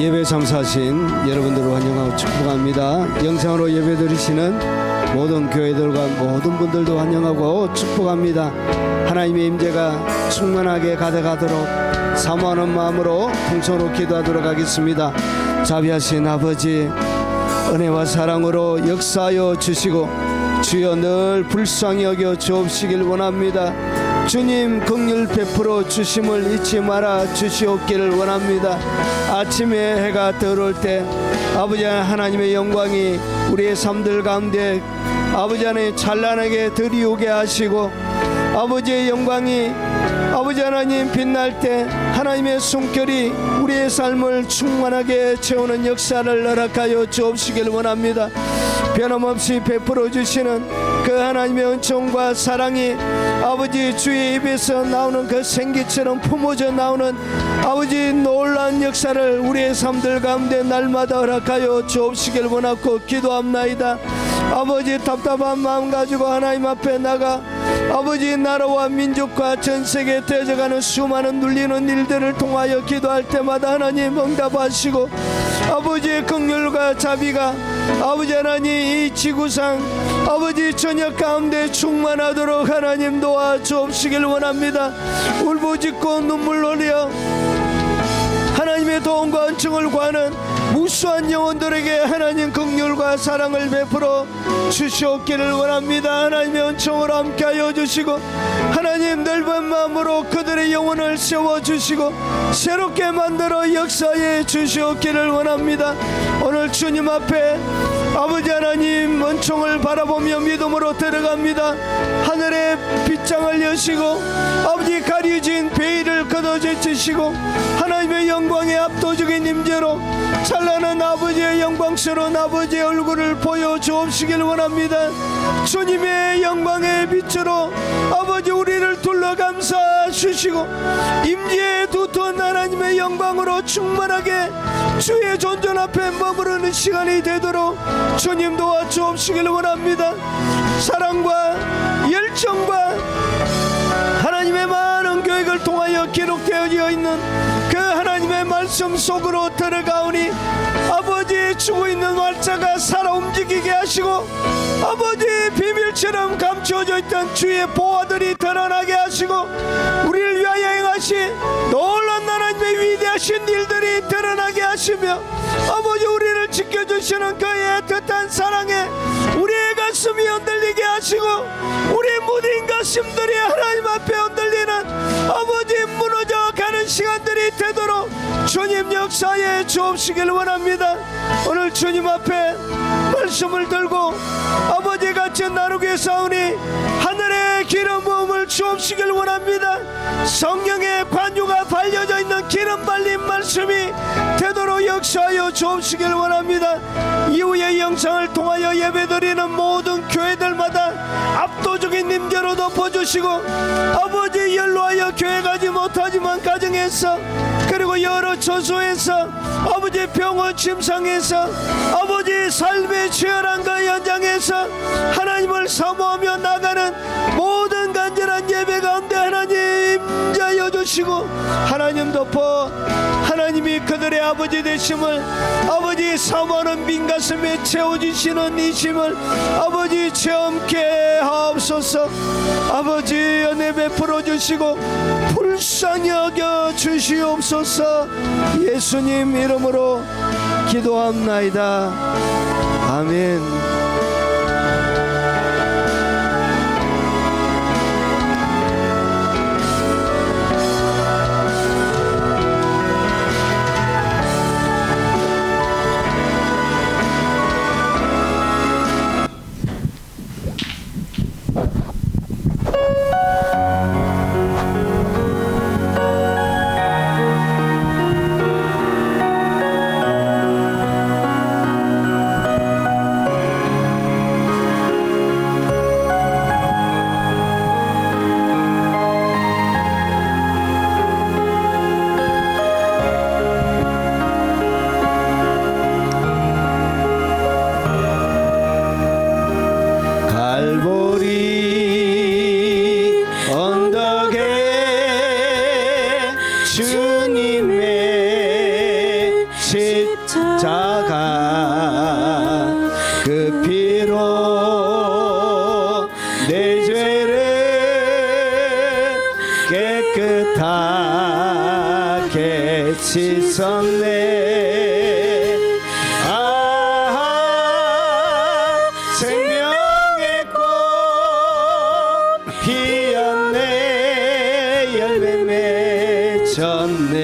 예배 참사하신 여러분들을 환영하고 축복합니다. 영상으로 예배 드리시는 모든 교회들과 모든 분들도 환영하고 축복합니다. 하나님의 임재가 충만하게 가득하도록 사모하는 마음으로 통성으로 기도하도록 하겠습니다. 자비하신 아버지, 은혜와 사랑으로 역사하여 주시고 주여 늘 불쌍히 여겨 주옵시길 원합니다. 주님 긍휼 베풀어 주심을 잊지 말아 주시옵기를 원합니다. 아침에 해가 들어올 때 아버지 하나님의 영광이 우리의 삶들 가운데 아버지 하나님 찬란하게 드리우게 하시고, 아버지의 영광이 아버지 하나님 빛날 때 하나님의 숨결이 우리의 삶을 충만하게 채우는 역사를 허락하여 주옵시길 원합니다. 변함없이 베풀어 주시는 그 하나님의 은총과 사랑이 아버지 주의 입에서 나오는 그 생기처럼 품어져 나오는 아버지 놀라운 역사를 우리의 삶들 가운데 날마다 허락하여 주옵시길 원하고 기도합나이다. 아버지 답답한 마음 가지고 하나님 앞에 나가 아버지 나라와 민족과 전 세계에 되어져가는 수많은 눌리는 일들을 통하여 기도할 때마다 하나님 응답하시고 아버지의 긍휼과 자비가 아버지 하나님 이 지구상 아버지 저녁 가운데 충만하도록 하나님 도와주옵시길 원합니다. 울부짖고 눈물 흘려 하나님의 도움과 은총을 구하는 무수한 영혼들에게 하나님 긍휼과 사랑을 베풀어 주시옵기를 원합니다. 하나님의 은총으로 함께하여 주시고 하나님 넓은 마음으로 그들의 영혼을 세워주시고 새롭게 만들어 역사해 주시옵기를 원합니다. 오늘 주님 앞에 아버지 하나님 은총을 바라보며 믿음으로 들어갑니다. 하늘의 빗장을 여시고 아버지 가려진 베일을 걷어주시고 하나님의 영광의 압도적인 임재로 찬란한 아버지의 영광스러운 아버지의 얼굴을 보여주옵시길 원합니다. 주님의 영광의 빛으로 아버지 우리를 둘러 감싸 주시고 임재의 두터운 하나님의 영광으로 충만하게 주의 존전 앞에 머무르는 시간이 되도록 주님 도와주옵시길 원합니다. 사랑과 열정과 하나님의 많은 교육을 통하여 기록되어 있는 그 하나님의 말씀 속으로 들어가오니 아버지 주고 있는 활자가 살아 움직이게 하시고 아버지 비밀처럼 감추어져 있던 주의 보화들이 드러나게 하시고 우리를 위하여 행하신 놀라운 하나님의 위대하신 일들이 드러나게 하시며 아버지 우리를 지켜주시는 그의 애틋한 사랑에 우리의 가슴이 흔들리게 하시고 우리 무딘 가슴들이 하나님 앞에 흔들리는 아버지 무너져가는 시간들이 되도록 주님 역사에 주옵시길 원합니다. 오늘 주님 앞에 말씀을 들고 아버지 같이 나누게 싸우니 하늘의 기름 부음을 주옵시길 원합니다. 성령의 관유가 발려져 있는 기름 발린 말씀이 되도록 역사하여 주옵시길 원합니다. 이후의 영상을 통하여 예배드리는 모든 교회들마다 압도적인 임재로 덮어주시고 아버지 연로하여 교회 가지 못하지만 가정에서 그리고 여러 처소에서 아버지 병원 침상에서 아버지 삶의 치열한 그 현장에서 하나님을 사모하며 나가는 모든 간절한 예배 가운데 하나님 임재하여 주시고 하나님 덮어 하나님이 그들의 아버지 되심을 아버지 사모하는 빈 가슴에 채워주시는 이심을 아버지 체험케 하옵소서. 아버지 은혜 베풀어 주시고 불쌍히 여겨 주시옵소서. 예수님 이름으로 기도합나이다. 아멘. 십자가 그 피로 내 죄를 깨끗하게 씻었네. 아, 생명의 꽃 피었네. 열매 맺었네.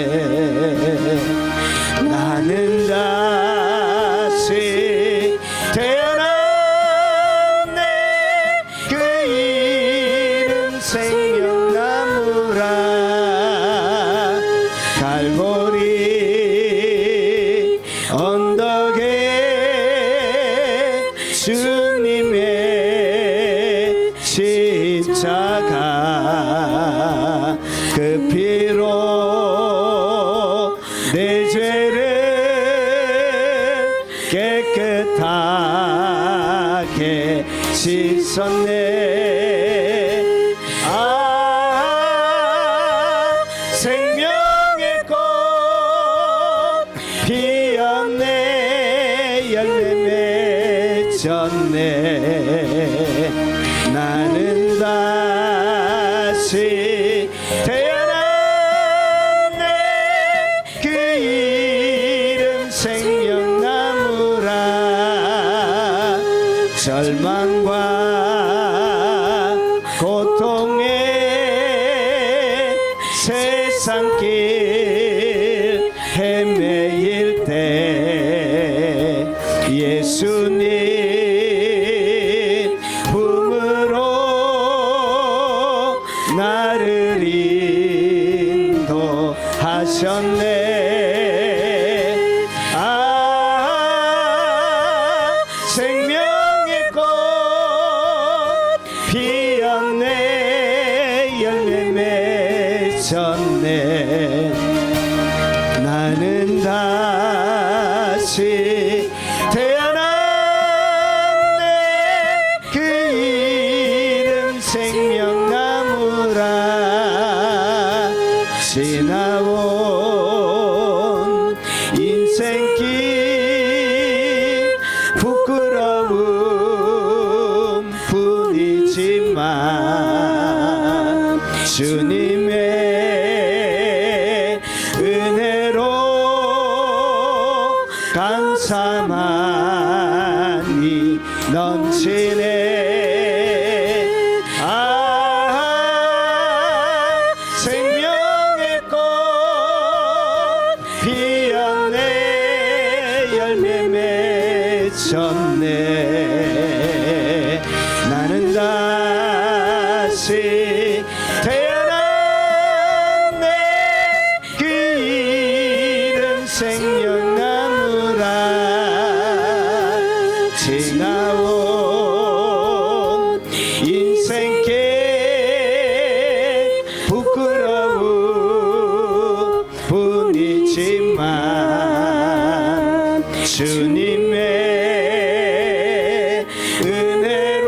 나는 다시 태어났네. 그 이름 생명나무라. 갈보리 언덕에 주님의 십자가 그 피로 내 죄를 깨끗하게 씻었네. 아, 생명의 꽃 피었네. 열매 맺었네. 나는 다시 태어났네. 그 이름 생명나무라. 절망과 고통의 세상길 헤매일 때 예수님 품으로 나를 인도하셨네. 아, 생명의 꽃 피었네. 열매 맺었네. 나는 다시 태어났네. 그 이름 생명나무라. 지나온 인생길 부끄러움 뿐이지만 주님의 은혜로 감사만이 넘치네. 아, 생명의 꽃 피었네. 열매 맺었네. 나는 다시 태어났네. 그 이름 생명나무라. 지나온 인생길 부끄러움 뿐이지만 주님의 은혜로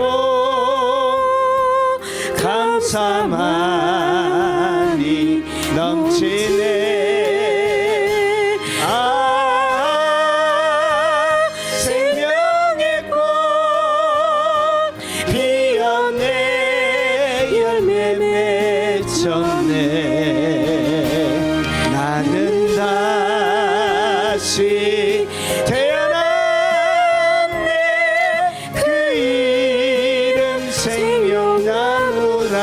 감사만이 넘치네. 아, 생명의 꽃 피었네. 열매 맺었네. 나는 다시 태어났네. 그 이름 생명나무라.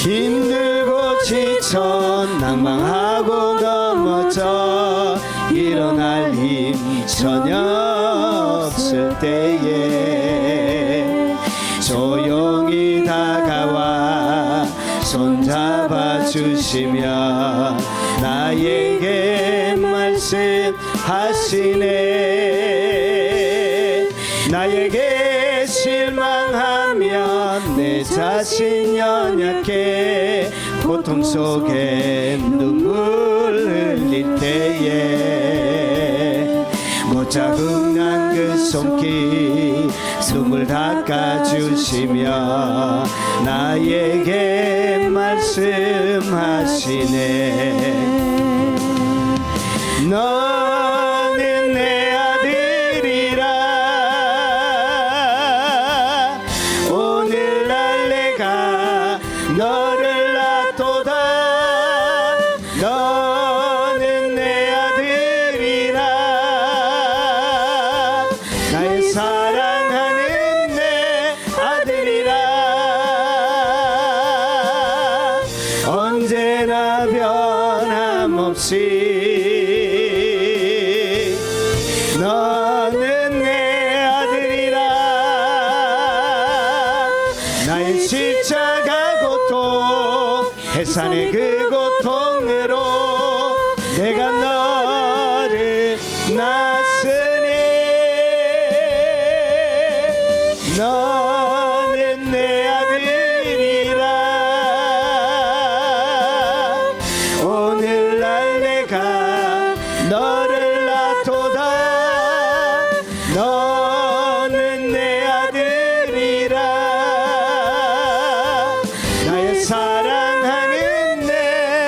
힘들고 지쳐 낭망하고 넘어져 일어날 힘 전혀 없을 때에 조용히 다가와 손잡아 주시며 나에게 말씀 하시네. 나에게 실망하면 내 자신 연약해 고통 속에 눈물 흘릴 때에 못 자국난 그 손길 눈물 닦아주시며 나에게 말씀하시네. 너는 내 아들이라 오늘날 내가 너를 낳도다. 너는 내 아들이라 나의 사랑하는 내 아들이라 언제나 변함없이 너는 내 아들이라. 나의 십자가 고통 해산의 그 고통으로 내가 너를 낳았으니 너는 내 아들이라. 오늘날 내가 너를 낳도다. 너는 내 아들이라 나의 사랑하는 내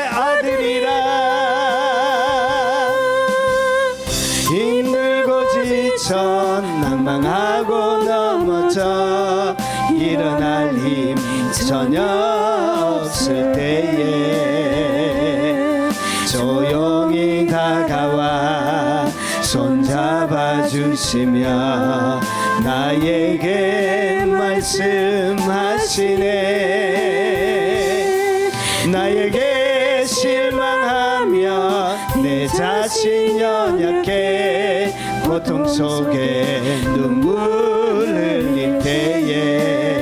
아들이라. 힘들고 지쳐 낭망하고 넘어져 일어날 힘 전혀 없을 때에 조용히 다가와 손잡아 주시며 나에게 말씀하시네. 나에게 실망하며 내 자신 연약해 고통 속에 눈물 흘릴 때에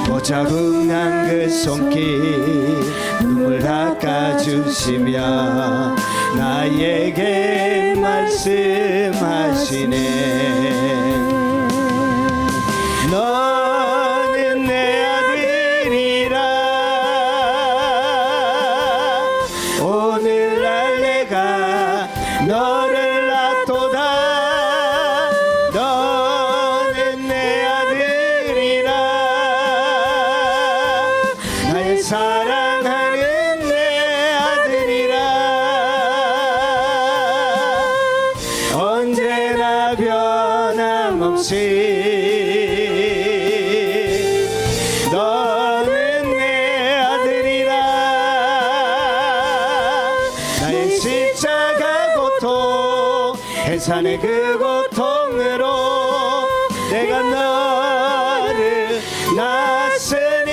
못 자국난 그 손길 눈물 닦아주시며 나에게 말씀하시네. 너는 내 아들이라 오늘날 내가 너를 낳도다. 너는 내 아들이라 나의 사랑하는 내 아들이라 언제나 변함없이 너는 내 아들이라. 나의 십자가 고통 해산의 그 고통으로 내가 너를 낳았으니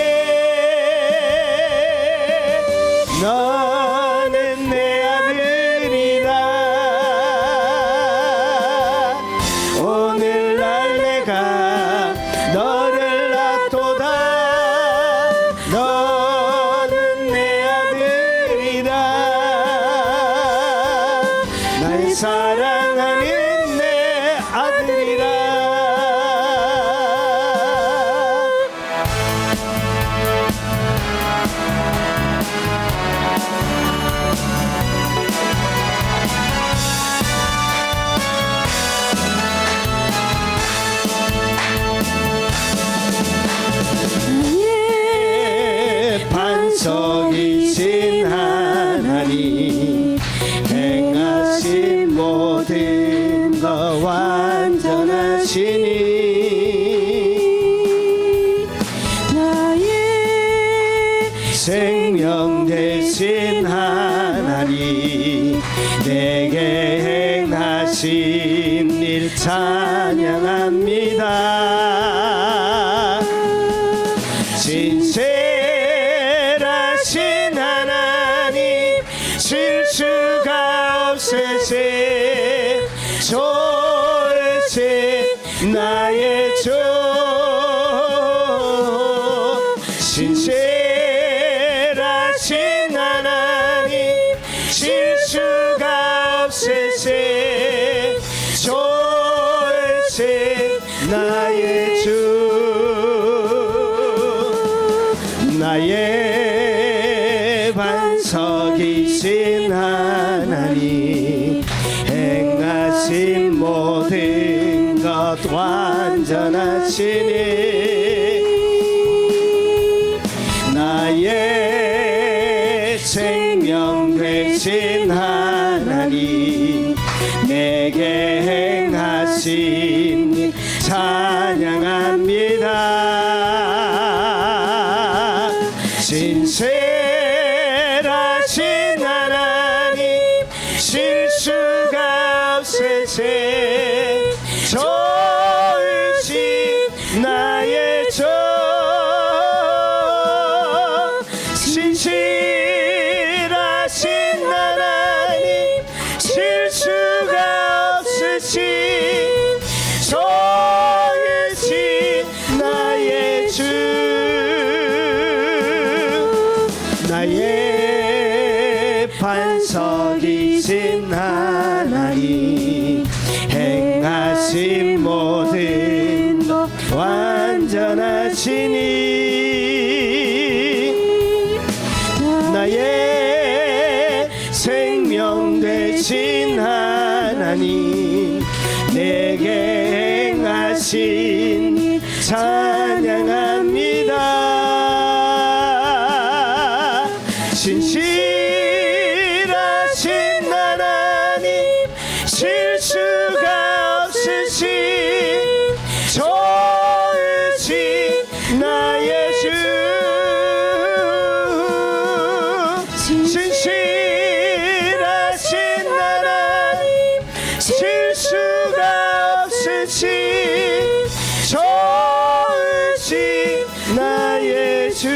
너는 내 아들이라. 오늘날 내가 너를 낳도다. 너는 내 아들이라 나의 사랑하는 내 아들이라. 반석이신 하나님 행하신 모든 것 완전하시니 나의 생명 되신 하나님 내게 행하신 일 찬양합니다. 신실하신 하나님 실수가 없으신 좋으신 나의 주. 신실하신 하나님 실수가 없으신 졸세 졸세 나의 주 나의 반석이신 하나님 행하신 모든 것 완전하시니 나의 생명 되신 하나님 내게 행하신 일 찬양합니다. 신실하신 하나님 실수가 없으신 좋으신 나의 주 신실하신 하나님 실수가 없으신 좋으신 나의 주 나의 반석이신 하나님 행하신 모든 것 완전하시니 나의 생명 되신 하나님 내게 행하신 일 찬양합니다. 신실하신 하나님 실수가 없으신 좋으신 나의 주 신실하신 하나님 실수가 없으신 좋으신 나의 주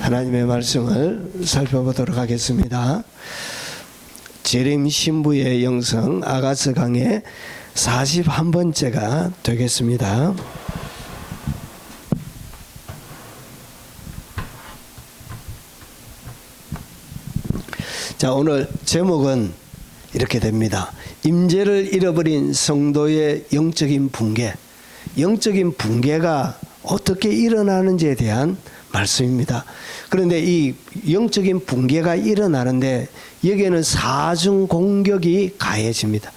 하나님의 말씀을 살펴보도록 하겠습니다. 재림 신부의 영성 아가스 강의 41번째가 되겠습니다. 자, 오늘 제목은 이렇게 됩니다. 임재를 잃어버린 성도의 영적인 붕괴. 영적인 붕괴가 어떻게 일어나는지에 대한 말씀입니다. 그런데 이 영적인 붕괴가 일어나는데 여기에는 사중 공격이 가해집니다.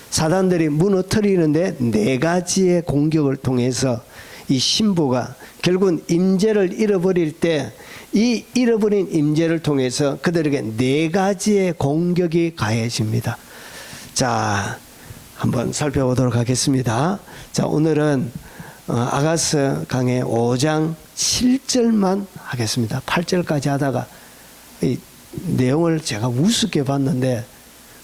사단들이 무너뜨리는데 네 가지의 공격을 통해서 이 신부가 결국은 임재를 잃어버릴 때 이 잃어버린 임재를 통해서 그들에게 네 가지의 공격이 가해집니다. 자, 한번 살펴보도록 하겠습니다. 자, 오늘은 아가스 강의 5장 7절만 하겠습니다. 8절까지 하다가 이 내용을 제가 우습게 봤는데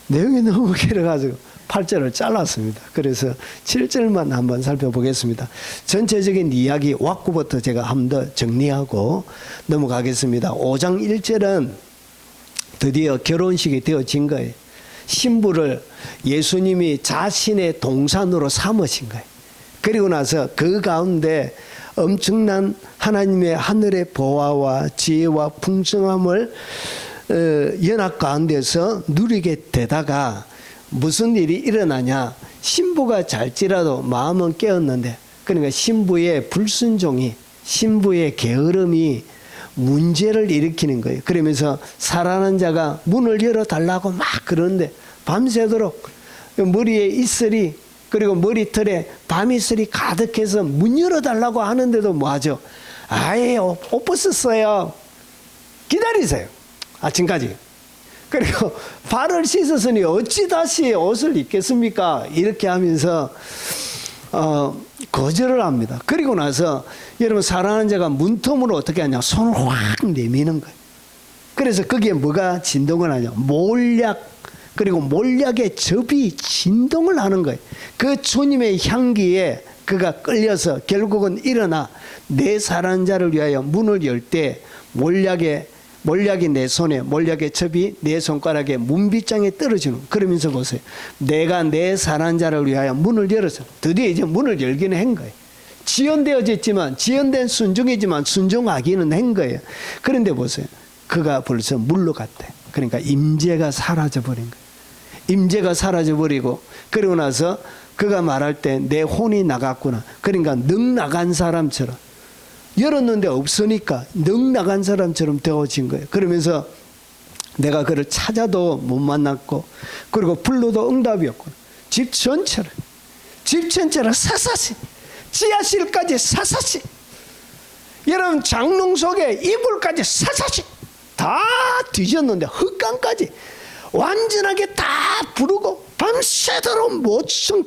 내용이 너무 길어가지고 8절을 잘랐습니다. 그래서 7절만 한번 살펴보겠습니다. 전체적인 이야기 왁구부터 제가 한 번 더 정리하고 넘어가겠습니다. 5장 1절은 드디어 결혼식이 되어진 거예요. 신부를 예수님이 자신의 동산으로 삼으신 거예요. 그리고 나서 그 가운데 엄청난 하나님의 하늘의 보화와 지혜와 풍성함을 연합 가운데서 누리게 되다가 무슨 일이 일어나냐. 신부가 잘지라도 마음은 깨었는데 그러니까 신부의 불순종이 신부의 게으름이 문제를 일으키는 거예요. 그러면서 살아난 자가 문을 열어달라고 막 그러는데 밤새도록 머리에 이슬이 그리고 머리털에 밤이슬이 가득해서 문 열어달라고 하는데도 뭐하죠? 아예 옷 벗었어요. 기다리세요. 아침까지. 그리고 발을 씻었으니 어찌 다시 옷을 입겠습니까? 이렇게 하면서 거절을 합니다. 그리고 나서 여러분 사랑하는 자가 문틈으로 어떻게 하냐? 손을 확 내미는 거예요. 그래서 거기에 뭐가 진동을 하냐? 몰약 그리고 몰약의 접이 진동을 하는 거예요. 그 주님의 향기에 그가 끌려서 결국은 일어나 내 사랑하는 자를 위하여 문을 열 때 몰약이 내 손에 몰약의 첩이 내 손가락에 문빗장에 떨어지는. 그러면서 보세요. 내가 내 사랑하는 자를 위하여 문을 열어서 드디어 이제 문을 열기는 한 거예요. 지연되어졌지만 지연된 순종이지만 순종하기는 한 거예요. 그런데 보세요. 그가 벌써 물러갔대. 그러니까 임재가 사라져버린 거예요. 임재가 사라져버리고 그러고 나서 그가 말할 때 내 혼이 나갔구나. 그러니까 능 나간 사람처럼 열었는데 없으니까 능 나간 사람처럼 되어진 거예요. 그러면서 내가 그를 찾아도 못 만났고 그리고 불러도 응답이 없구나. 집 전체를 사사시 지하실까지 사사시 여러분 장롱 속에 이불까지 사사시 다 뒤졌는데 흙강까지 완전하게 다 부르고 밤새도록 모처럼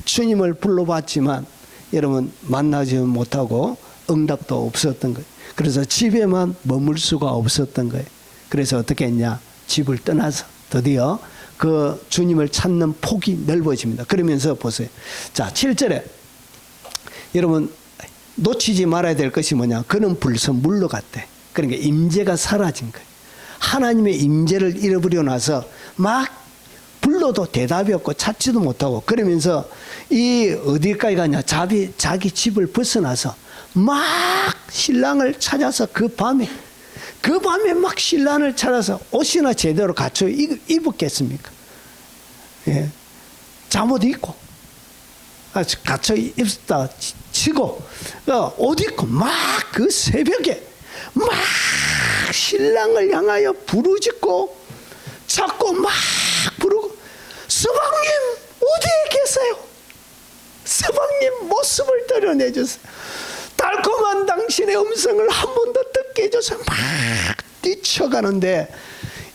주님을 불러봤지만 여러분 만나지 못하고 응답도 없었던 거예요. 그래서 집에만 머물 수가 없었던 거예요. 그래서 어떻게 했냐? 집을 떠나서 드디어 그 주님을 찾는 폭이 넓어집니다. 그러면서 보세요. 자, 7절에 여러분 놓치지 말아야 될 것이 뭐냐? 그는 벌써 물러갔대. 그러니까 임재가 사라진 거예요. 하나님의 임재를 잃어버리고 나서 막 불러도 대답이 없고 찾지도 못하고 그러면서 이 어디까지 가냐? 자기 집을 벗어나서 막 신랑을 찾아서 그 밤에 막 신랑을 찾아서 옷이나 제대로 갖춰 입었겠습니까? 예. 잠옷 입고 갖춰 입었다 치고 옷 입고 막 그 새벽에 막 신랑을 향하여 부르짖고 찾고 막 부르고 서방님 어디에 계세요? 서방님 모습을 드러내주세요. 달콤한 당신의 음성을 한 번 더 듣게 해줘서 막 뛰쳐가는데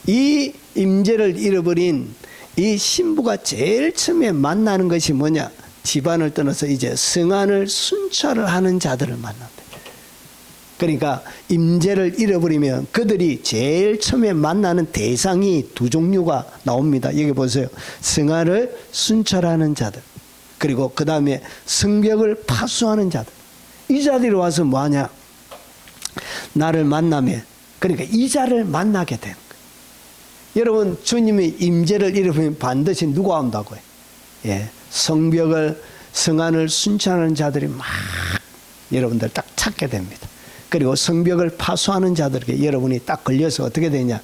이 임재를 잃어버린 이 신부가 제일 처음에 만나는 것이 뭐냐? 집안을 떠나서 이제 성안을 순찰을 하는 자들을 만난다. 그러니까 임재를 잃어버리면 그들이 제일 처음에 만나는 대상이 두 종류가 나옵니다. 여기 보세요. 성안을 순찰하는 자들 그리고 그 다음에 성벽을 파수하는 자들. 이 자들이 와서 뭐하냐? 나를 만나면 그러니까 이 자를 만나게 되는 거예요. 여러분 주님이 임재를 잃어버리면 반드시 누가 온다고요? 예, 성안을 순찰하는 자들이 막 여러분들 딱 찾게 됩니다. 그리고 성벽을 파수하는 자들에게 여러분이 딱 걸려서 어떻게 되냐?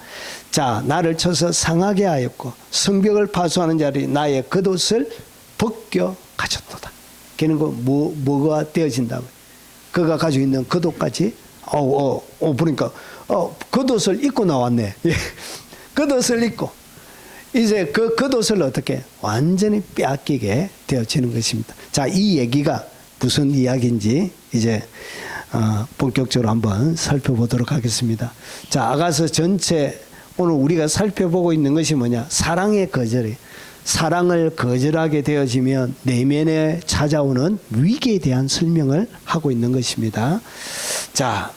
자, 나를 쳐서 상하게 하였고 성벽을 파수하는 자들이 나의 겉옷을 벗겨 가졌도다. 걔는 뭐가 되어진다고? 그가 가지고 있는 겉옷까지 보니까 겉옷을 입고 나왔네. 겉옷을 입고 이제 그 겉옷을 어떻게 완전히 빼앗기게 되어지는 것입니다. 자, 이 얘기가 무슨 이야기인지 이제 본격적으로 한번 살펴보도록 하겠습니다. 자, 아가서 전체 오늘 우리가 살펴보고 있는 것이 뭐냐? 사랑의 거절이. 사랑을 거절하게 되어지면 내면에 찾아오는 위기에 대한 설명을 하고 있는 것입니다. 자,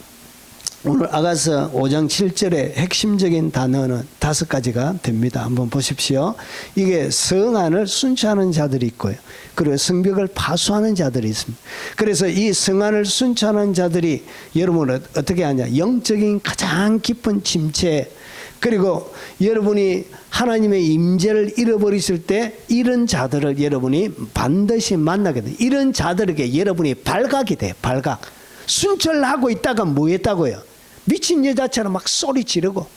오늘 아가서 5장 7절의 핵심적인 단어는 5가지가 됩니다. 한번 보십시오. 이게 성안을 순찰하는 자들이 있고요. 그리고 성벽을 파수하는 자들이 있습니다. 그래서 이 성안을 순찰하는 자들이 여러분을 어떻게 하냐? 영적인 가장 깊은 침체 그리고 여러분이 하나님의 임재를 잃어버리실 때 이런 자들을 여러분이 반드시 만나게 돼요. 이런 자들에게 여러분이 발각이 돼요. 발각. 순찰하고 있다가 뭐 했다고요? 미친 여자처럼 막 소리 지르고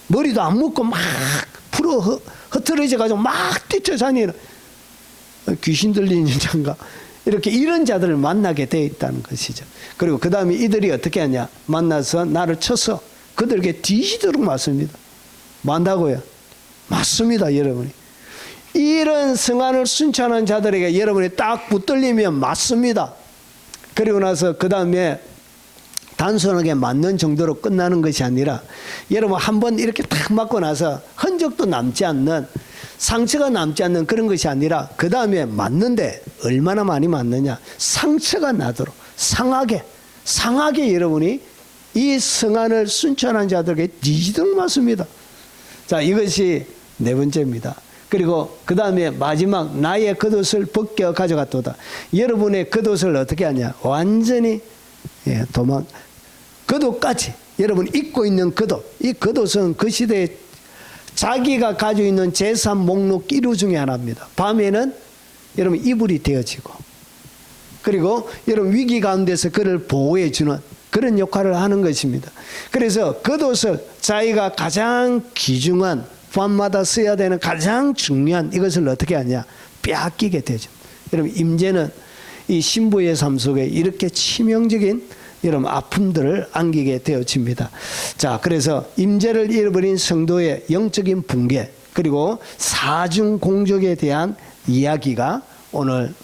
머리도 안 묶고 막 풀어 흐트러져 가지고 막 뛰쳐다니는 귀신 들리는 여자인가 이렇게 이런 자들을 만나게 돼 있다는 것이죠. 그리고 그 다음에 이들이 어떻게 하냐? 만나서 나를 쳐서 그들에게 뒤지도록 맞습니다. 맞다고요? 맞습니다, 여러분이. 이런 성안을 순찰하는 자들에게 여러분이 딱 붙들리면 맞습니다. 그리고 나서 그 다음에 단순하게 맞는 정도로 끝나는 것이 아니라 여러분 한번 이렇게 딱 맞고 나서 흔적도 남지 않는 상처가 남지 않는 그런 것이 아니라 그 다음에 맞는데 얼마나 많이 맞느냐? 상처가 나도록 상하게 여러분이 이 성안을 순찰하는 자들에게 뒤지도록 맞습니다. 자, 이것이 네 번째입니다. 그리고 그 다음에 마지막 나의 겉옷을 벗겨 가져갔도다. 여러분의 겉옷을 어떻게 하냐? 완전히 겉옷까지 여러분 입고 있는 겉옷. 이 겉옷은 그 시대에 자기가 가지고 있는 재산 목록 1호 중에 하나입니다. 밤에는 여러분 이불이 되어지고 그리고 여러분 위기 가운데서 그를 보호해 주는 그런 역할을 하는 것입니다. 그래서 겉옷을 자기가 가장 귀중한 밤마다 써야 되는 가장 중요한 이것을 어떻게 하냐? 빼앗기게 되죠. 여러분 임재는 이 신부의 삶 속에 이렇게 치명적인 여러분 아픔들을 안기게 되어집니다. 자, 그래서 임재를 잃어버린 성도의 영적인 붕괴 그리고 사중 공적에 대한 이야기가 오늘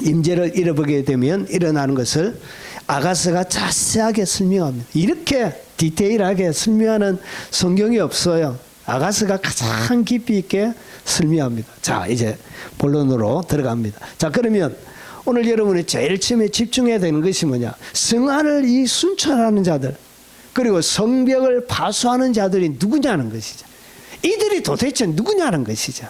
임재를 잃어버리게 되면 일어나는 것을 아가서가 자세하게 설명합니다. 이렇게 디테일하게 설명하는 성경이 없어요. 아가서가 가장 깊이 있게 설명합니다. 자, 이제 본론으로 들어갑니다. 자, 그러면 오늘 여러분이 제일 처음에 집중해야 되는 것이 뭐냐? 성안을 이 순찰하는 자들 그리고 성벽을 파수하는 자들이 누구냐는 것이죠. 이들이 도대체 누구냐는 것이죠.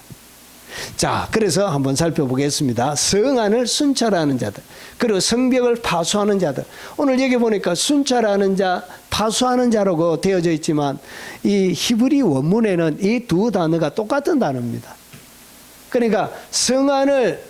자, 그래서 한번 살펴보겠습니다. 성안을 순찰하는 자들 그리고 성벽을 파수하는 자들. 오늘 여기 보니까 순찰하는 자, 파수하는 자라고 되어져 있지만 이 히브리 원문에는 이 두 단어가 똑같은 단어입니다. 그러니까 성안을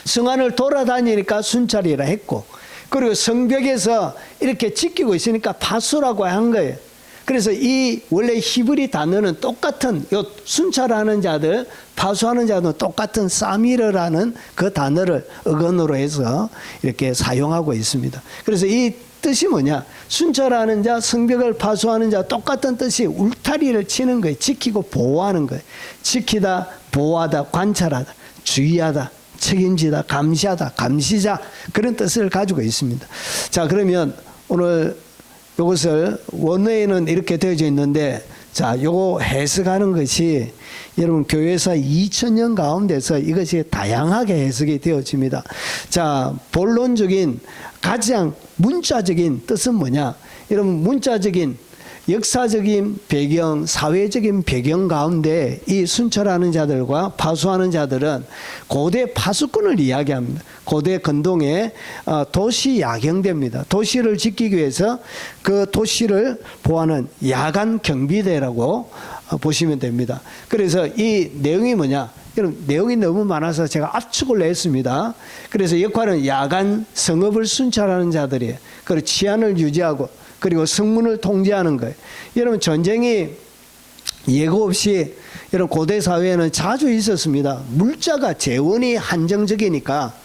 성안을 돌아다니니까 순찰이라 했고 그리고 성벽에서 이렇게 지키고 있으니까 파수라고 한 거예요. 그래서 이 원래 히브리 단어는 똑같은 요 순찰하는 자들, 파수하는 자들은 똑같은 사미르라는 그 단어를 어근으로 해서 이렇게 사용하고 있습니다. 그래서 이 뜻이 뭐냐? 순찰하는 자, 성벽을 파수하는 자 똑같은 뜻이 울타리를 치는 거예요. 지키고 보호하는 거예요. 지키다, 보호하다, 관찰하다, 주의하다, 책임지다, 감시하다, 감시자 그런 뜻을 가지고 있습니다. 자, 그러면 오늘 이것을 원어에는 이렇게 되어져 있는데 자, 요거 해석하는 것이 여러분 교회사 2000년 가운데서 이것이 다양하게 해석이 되어집니다. 자, 본론적인 가장 문자적인 뜻은 뭐냐? 여러분 문자적인 역사적인 배경, 사회적인 배경 가운데 이 순찰하는 자들과 파수하는 자들은 고대 파수꾼을 이야기합니다. 고대 근동의 도시 야경대입니다. 도시를 지키기 위해서 그 도시를 보호하는 야간 경비대라고 보시면 됩니다. 그래서 이 내용이 뭐냐? 여러분 내용이 너무 많아서 제가 압축을 했습니다. 그래서 역할은 야간 성읍을 순찰하는 자들이에요. 그리고 치안을 유지하고 그리고 성문을 통제하는 거예요. 여러분 전쟁이 예고 없이 여러분 고대 사회에는 자주 있었습니다. 물자가 재원이 한정적이니까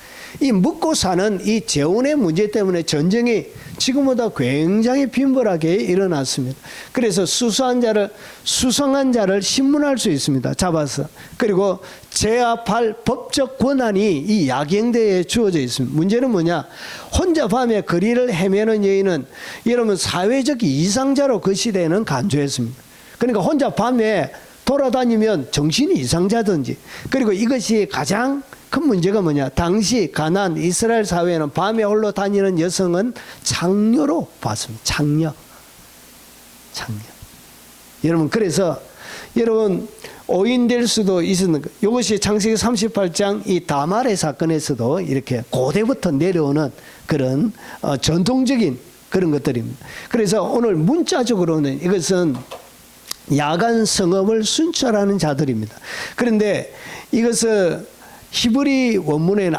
이 먹고 사는 이 재원의 문제 때문에 전쟁이 지금보다 굉장히 빈번하게 일어났습니다. 그래서 수성한 자를 신문할 수 있습니다. 잡아서. 그리고 제압할 법적 권한이 이 야경대에 주어져 있습니다. 문제는 뭐냐? 혼자 밤에 거리를 헤매는 여인은 여러분 사회적 이상자로 그 시대에는 간주했습니다. 그러니까 혼자 밤에 돌아다니면 정신이 이상자든지 그리고 이것이 가장 큰 문제가 뭐냐? 당시 가나안 이스라엘 사회에는 밤에 홀로 다니는 여성은 창녀로 봤습니다. 창녀. 여러분 그래서 여러분 오인될 수도 있는 것. 이것이 창세기 38장 이 다말의 사건에서도 이렇게 고대부터 내려오는 그런 전통적인 그런 것들입니다. 그래서 오늘 문자적으로는 이것은 야간 성읍을 순찰하는 자들입니다. 그런데 이것을 히브리 원문에는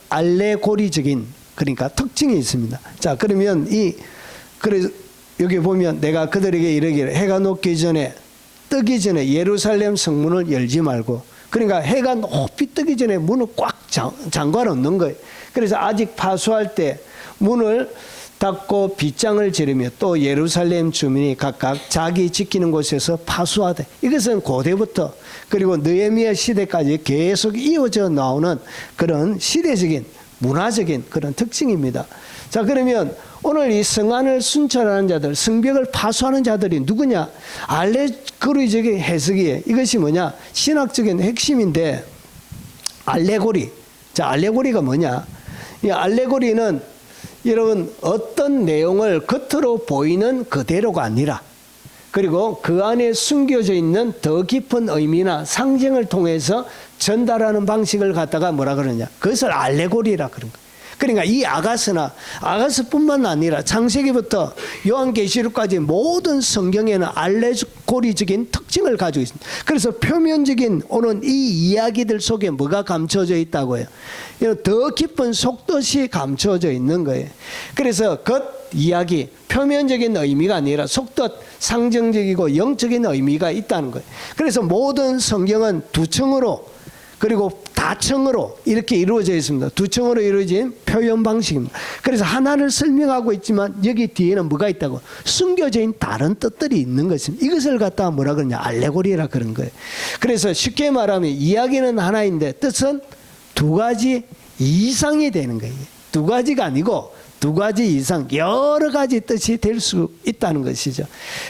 알레고리적인 그러니까 특징이 있습니다. 자, 그러면 그래서 여기 보면 내가 그들에게 이르기를 해가 녹기 전에 뜨기 전에 예루살렘 성문을 열지 말고 그러니까 해가 높이 뜨기 전에 문을 꽉 잠가 놓는 거예요. 그래서 아직 파수할 때 문을 닫고 빗장을 지르며 또 예루살렘 주민이 각각 자기 지키는 곳에서 파수하되 이것은 고대부터 그리고 느헤미야 시대까지 계속 이어져 나오는 그런 시대적인 문화적인 그런 특징입니다. 자, 그러면 오늘 이 성안을 순찰하는 자들, 성벽을 파수하는 자들이 누구냐? 알레고리적인 해석이에요. 이것이 뭐냐? 신학적인 핵심인데 알레고리. 자, 알레고리가 뭐냐? 이 알레고리는 여러분 어떤 내용을 겉으로 보이는 그대로가 아니라 그리고 그 안에 숨겨져 있는 더 깊은 의미나 상징을 통해서 전달하는 방식을 갖다가 뭐라 그러냐? 그것을 알레고리라 그런 거예요. 그러니까 이 아가스뿐만 아니라 창세기부터 요한계시록까지 모든 성경에는 알레고리적인 특징을 가지고 있습니다. 그래서 표면적인 오는 이 이야기들 속에 뭐가 감춰져 있다고요? 더 깊은 속뜻이 감춰져 있는 거예요. 그래서 겉 이야기, 표면적인 의미가 아니라 속뜻, 상징적이고 영적인 의미가 있다는 거예요. 그래서 모든 성경은 두 층으로 그리고 다층으로 이렇게 이루어져 있습니다. 두 층으로 이루어진 표현 방식입니다. 그래서 하나를 설명하고 있지만 여기 뒤에는 뭐가 있다고? 숨겨져 있는 다른 뜻들이 있는 것입니다. 이것을 갖다가 뭐라 그러냐? 알레고리라 그런 거예요. 그래서 쉽게 말하면 이야기는 하나인데 뜻은 두 가지 이상이 되는 거예요. 두 가지가 아니고 두 가지 이상 여러 가지 뜻이 될 수 있다는 것이죠.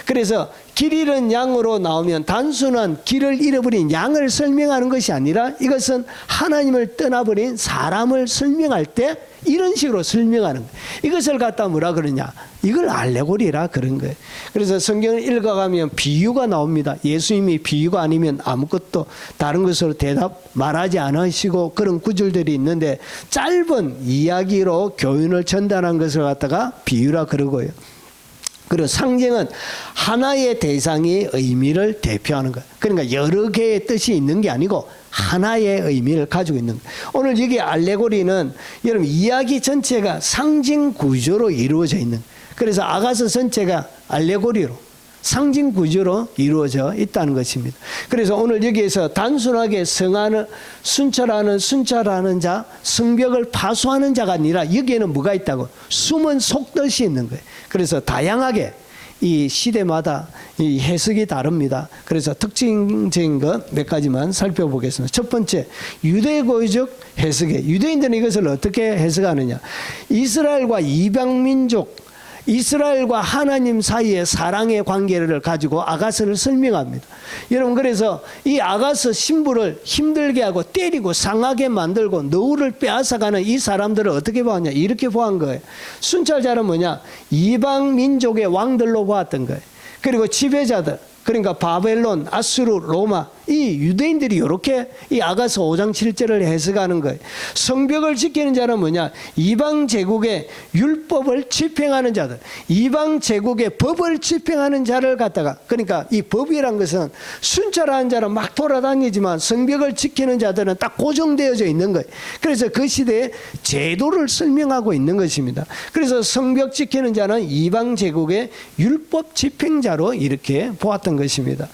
그래서 길 잃은 양으로 나오면 단순한 길을 잃어버린 양을 설명하는 것이 아니라 이것은 하나님을 떠나버린 사람을 설명할 때 이런 식으로 설명하는 거예요. 이것을 갖다 뭐라 그러냐? 이걸 알레고리라 그런 거예요. 그래서 성경을 읽어가면 비유가 나옵니다. 예수님이 비유가 아니면 아무것도 다른 것으로 대답 말하지 않으시고 그런 구절들이 있는데 짧은 이야기로 교훈을 전달한 것을 갖다가 비유라 그러고요. 그리고 상징은 하나의 대상의 의미를 대표하는 거예요. 그러니까 여러 개의 뜻이 있는 게 아니고 하나의 의미를 가지고 있는 거예요. 오늘 여기 알레고리는 여러분 이야기 전체가 상징 구조로 이루어져 있는 거예요. 그래서 아가서 전체가 알레고리로 상징 구조로 이루어져 있다는 것입니다. 그래서 오늘 여기에서 단순하게 성안을 순찰하는 자, 성벽을 파수하는 자가 아니라 여기에는 뭐가 있다고? 숨은 속뜻이 있는 거예요. 그래서 다양하게 이 시대마다 이 해석이 다릅니다. 그래서 특징적인 것 몇 가지만 살펴보겠습니다. 첫 번째, 유대고유적 해석에 유대인들은 이것을 어떻게 해석하느냐? 이스라엘과 이방민족 이스라엘과 하나님 사이의 사랑의 관계를 가지고 아가스를 설명합니다. 여러분 그래서 이 아가스 신부를 힘들게 하고 때리고 상하게 만들고 너울을 빼앗아가는 이 사람들을 어떻게 보았냐? 이렇게 보한 거예요. 순찰자는 뭐냐? 이방 민족의 왕들로 보았던 거예요. 그리고 지배자들 그러니까 바벨론, 아수르, 로마 이 유대인들이 이렇게 이 아가서 5장 7절을 해석하는 거예요. 성벽을 지키는 자는 뭐냐? 이방 제국의 율법을 집행하는 자들, 이방 제국의 법을 집행하는 자를 갖다가 그러니까 이 법이란 것은 순찰하는 자는 막 돌아다니지만 성벽을 지키는 자들은 딱 고정되어져 있는 거예요. 그래서 그 시대의 제도를 설명하고 있는 것입니다. 그래서 성벽 지키는 자는 이방 제국의 율법 집행자로 이렇게 보았던 것입니다.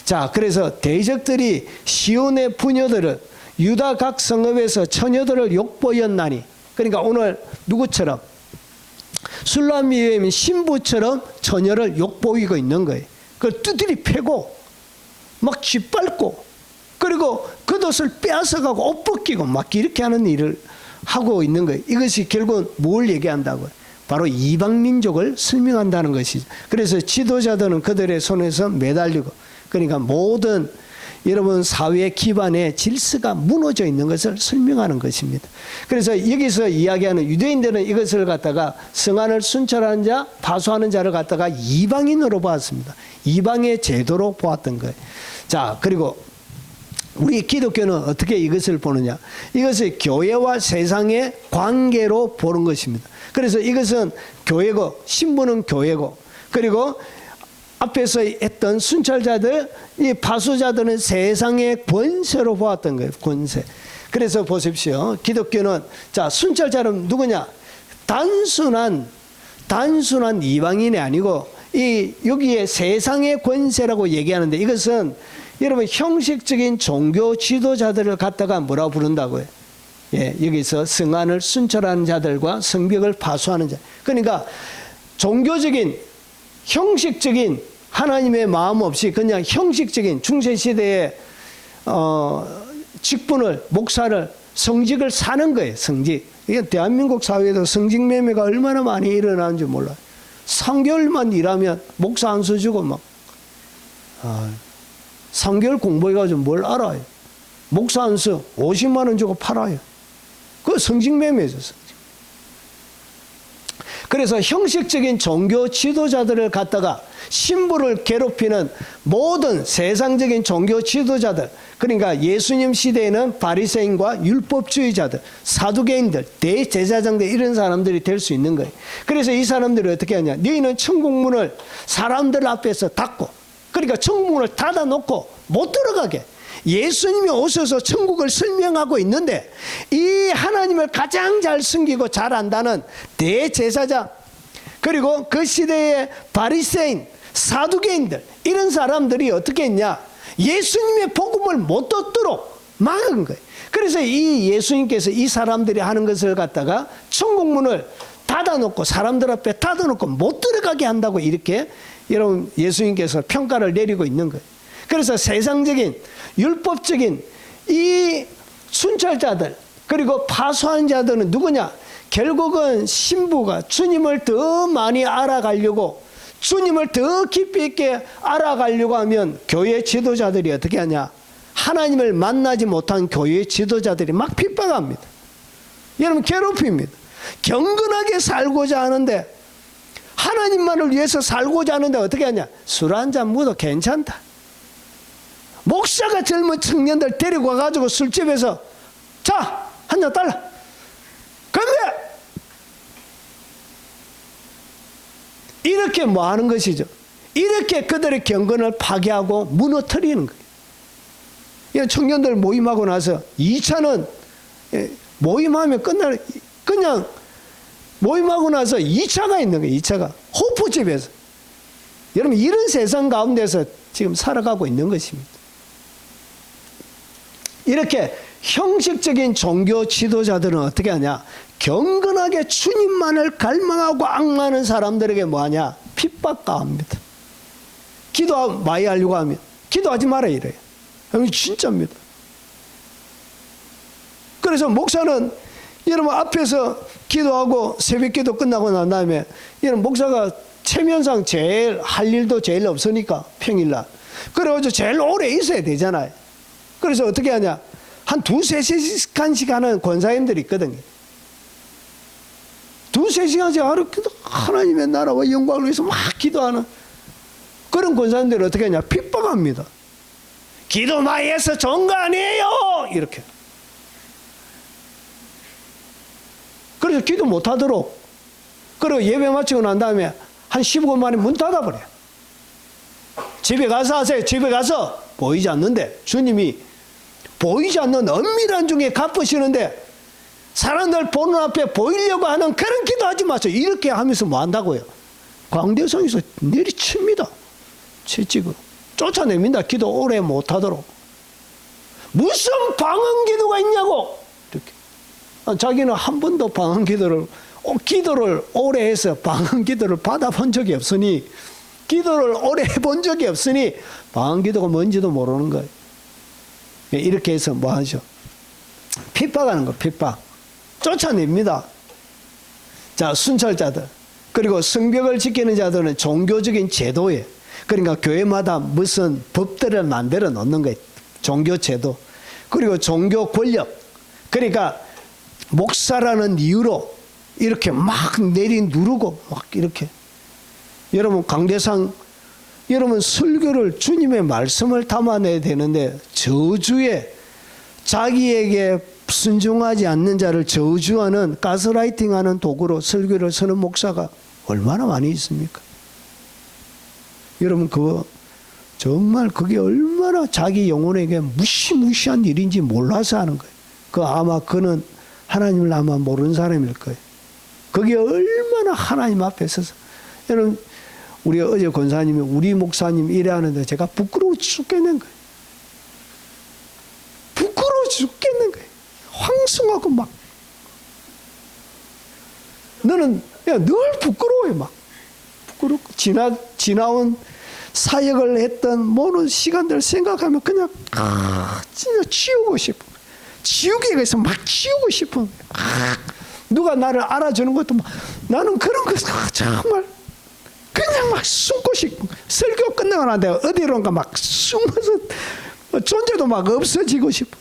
자, 그래서 대적들이 시온의 부녀들을 유다 각 성읍에서 처녀들을 욕보였나니 그러니까 오늘 누구처럼 술람미의 신부처럼 처녀를 욕보이고 있는 거예요. 그걸 두드리 패고 막 짓밟고 그리고 겉옷을 빼앗아가고 옷 벗기고 막 이렇게 하는 일을 하고 있는 거예요. 이것이 결국은 뭘 얘기한다고요? 바로 이방 민족을 설명한다는 것이죠. 그래서 지도자들은 그들의 손에서 매달리고 그러니까 모든 여러분 사회 기반의 질서가 무너져 있는 것을 설명하는 것입니다. 그래서 여기서 이야기하는 유대인들은 이것을 갖다가 성안을 순찰하는 자, 파수하는 자를 갖다가 이방인으로 보았습니다. 이방의 제도로 보았던 거예요. 자, 그리고 우리 기독교는 어떻게 이것을 보느냐? 이것을 교회와 세상의 관계로 보는 것입니다. 그래서 이것은 교회고 신부는 교회고 그리고 앞에서 했던 순찰자들, 이 파수자들은 세상의 권세로 보았던 거예요. 권세. 그래서 보십시오. 기독교는 자 순찰자는 누구냐? 단순한 이방인이 아니고 이 여기에 세상의 권세라고 얘기하는데 이것은 여러분 형식적인 종교 지도자들을 갖다가 뭐라고 부른다고요? 예, 여기서 성안을 순찰하는 자들과 성벽을 파수하는 자. 그러니까 종교적인 형식적인 하나님의 마음 없이 그냥 형식적인 중세시대의 직분을 목사를 성직을 사는 거예요. 성직. 이게 대한민국 사회에서 성직 매매가 얼마나 많이 일어나는지 몰라요. 3개월만 일하면 목사 안 써주고 막 3개월 공부해가지고 뭘 알아요. 목사 안 써. 50만 원 주고 팔아요. 그거 성직 매매죠. 성직. 그래서 형식적인 종교 지도자들을 갖다가 신부를 괴롭히는 모든 세상적인 종교 지도자들, 그러니까 예수님 시대에는 바리새인과 율법주의자들, 사두개인들, 대제사장들 이런 사람들이 될 수 있는 거예요. 그래서 이 사람들이 어떻게 하냐? 너희는 천국문을 사람들 앞에서 닫고, 그러니까 천국문을 닫아놓고 못 들어가게. 예수님이 오셔서 천국을 설명하고 있는데 이 하나님을 가장 잘 숨기고 잘 안다는 대제사장, 그리고 그 시대의 바리새인, 사두개인들 이런 사람들이 어떻게 했냐? 예수님의 복음을 못 듣도록 막은 거예요. 그래서 이 예수님께서 이 사람들이 하는 것을 갖다가 천국문을 닫아놓고 사람들 앞에 닫아놓고 못 들어가게 한다고 이렇게 여러분 예수님께서 평가를 내리고 있는 거예요. 그래서 세상적인 율법적인 이 순찰자들 그리고 파수하는 자들은 누구냐? 결국은 신부가 주님을 더 많이 알아가려고, 주님을 더 깊이 있게 알아가려고 하면 교회 지도자들이 어떻게 하냐? 하나님을 만나지 못한 교회 지도자들이 막 핍박합니다. 여러분 괴롭힙니다. 경건하게 살고자 하는데, 하나님만을 위해서 살고자 하는데 어떻게 하냐? 술 한잔 묻어 괜찮다. 목사가 젊은 청년들 데리고 와가지고 술집에서 자, 한 잔 달라. 건배! 이렇게 뭐 하는 것이죠? 이렇게 그들의 경건을 파괴하고 무너뜨리는 거예요. 청년들 모임하고 나서 2차는 모임하면 그냥 모임하고 나서 2차가 있는 거예요. 2차가 호프집에서. 여러분 이런 세상 가운데서 지금 살아가고 있는 것입니다. 이렇게 형식적인 종교 지도자들은 어떻게 하냐? 경건하게 주님만을 갈망하고 앙망하는 사람들에게 뭐하냐? 핍박가합니다. 기도 많이 하려고 하면 기도하지 마라 이래요. 진짜입니다. 그래서 목사는 여러분 앞에서 기도하고 새벽기도 끝나고 난 다음에 여러분 목사가 체면상 제일 할 일도 제일 없으니까 평일날 그래가지고 제일 오래 있어야 되잖아요. 그래서 어떻게 하냐? 한 2-3시간씩 하는 권사님들이 있거든요. 2-3시간씩 하루 하나님의 나라와 영광을 위해서 막 기도하는 그런 권사님들이 어떻게 하냐? 핍박합니다. 기도 많이 해서 좋은 거 아니에요! 이렇게. 그래서 기도 못하도록, 그리고 예배 마치고 난 다음에 한 15분 만에 문 닫아버려요. 집에 가서 하세요. 집에 가서 보이지 않는데 주님이 보이지 않는 엄밀한 중에 갚으시는데 사람들 보는 앞에 보이려고 하는 그런 기도하지 마세요. 이렇게 하면서 뭐 한다고요? 광대성에서 내리칩니다. 채찍으로 쫓아냅니다. 기도 오래 못하도록. 무슨 방언 기도가 있냐고 이렇게. 자기는 한 번도 방언 기도를 오래 해서 방언 기도를 받아본 적이 없으니, 기도를 오래 해본 적이 없으니 방언 기도가 뭔지도 모르는 거예요. 이렇게 해서 뭐 하죠? 핍박하는 거, 핍박. 쫓아냅니다. 자, 순찰자들. 그리고 성벽을 지키는 자들은 종교적인 제도에, 그러니까 교회마다 무슨 법들을 만들어 놓는 거예요. 종교 제도. 그리고 종교 권력. 그러니까 목사라는 이유로 이렇게 막 내리누르고 막 이렇게. 여러분 강대상, 여러분 설교를 주님의 말씀을 담아내야 되는데 저주에 자기에게 순종하지 않는 자를 저주하는 가스라이팅하는 도구로 설교를 서는 목사가 얼마나 많이 있습니까? 여러분 그거 정말 그게 얼마나 자기 영혼에게 무시무시한 일인지 몰라서 하는 거예요. 아마 그는 하나님을 아마 모르는 사람일 거예요. 그게 얼마나 하나님 앞에 서서. 여러분 우리 어제 권사님이 우리 목사님 일하는데 제가 부끄러워 죽겠는 거예요. 부끄러워 죽겠는 거예요. 황송하고 막. 너는 늘 부끄러워요. 막 부끄럽고 지나온 사역을 했던 모든 시간들 생각하면 그냥 진짜 지우고 싶어. 지우개 그래서 막 지우고 싶어. 누가 나를 알아주는 것도 막, 나는 그런 거 정말 그냥 막 숨고 싶어. 설교 끝나고 난 다음에 어디론가 막 숨어서 존재도 막 없어지고 싶어.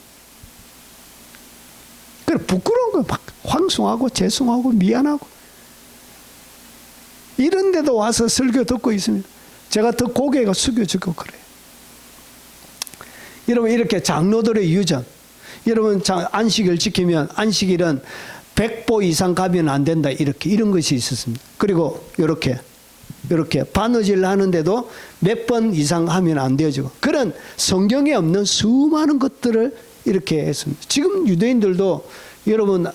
그래 부끄러운 거 막 황송하고 죄송하고 미안하고 이런데도 와서 설교 듣고 있으면 제가 더 고개가 숙여지고 그래요. 여러분 이렇게 장로들의 유전, 여러분 안식일 지키면 안식일은 100보 이상 가면 안 된다, 이렇게 이런 것이 있었습니다. 그리고 이렇게 바느질 하는데도 몇 번 이상 하면 안 되어지고, 그런 성경에 없는 수많은 것들을 이렇게 했습니다. 지금 유대인들도 여러분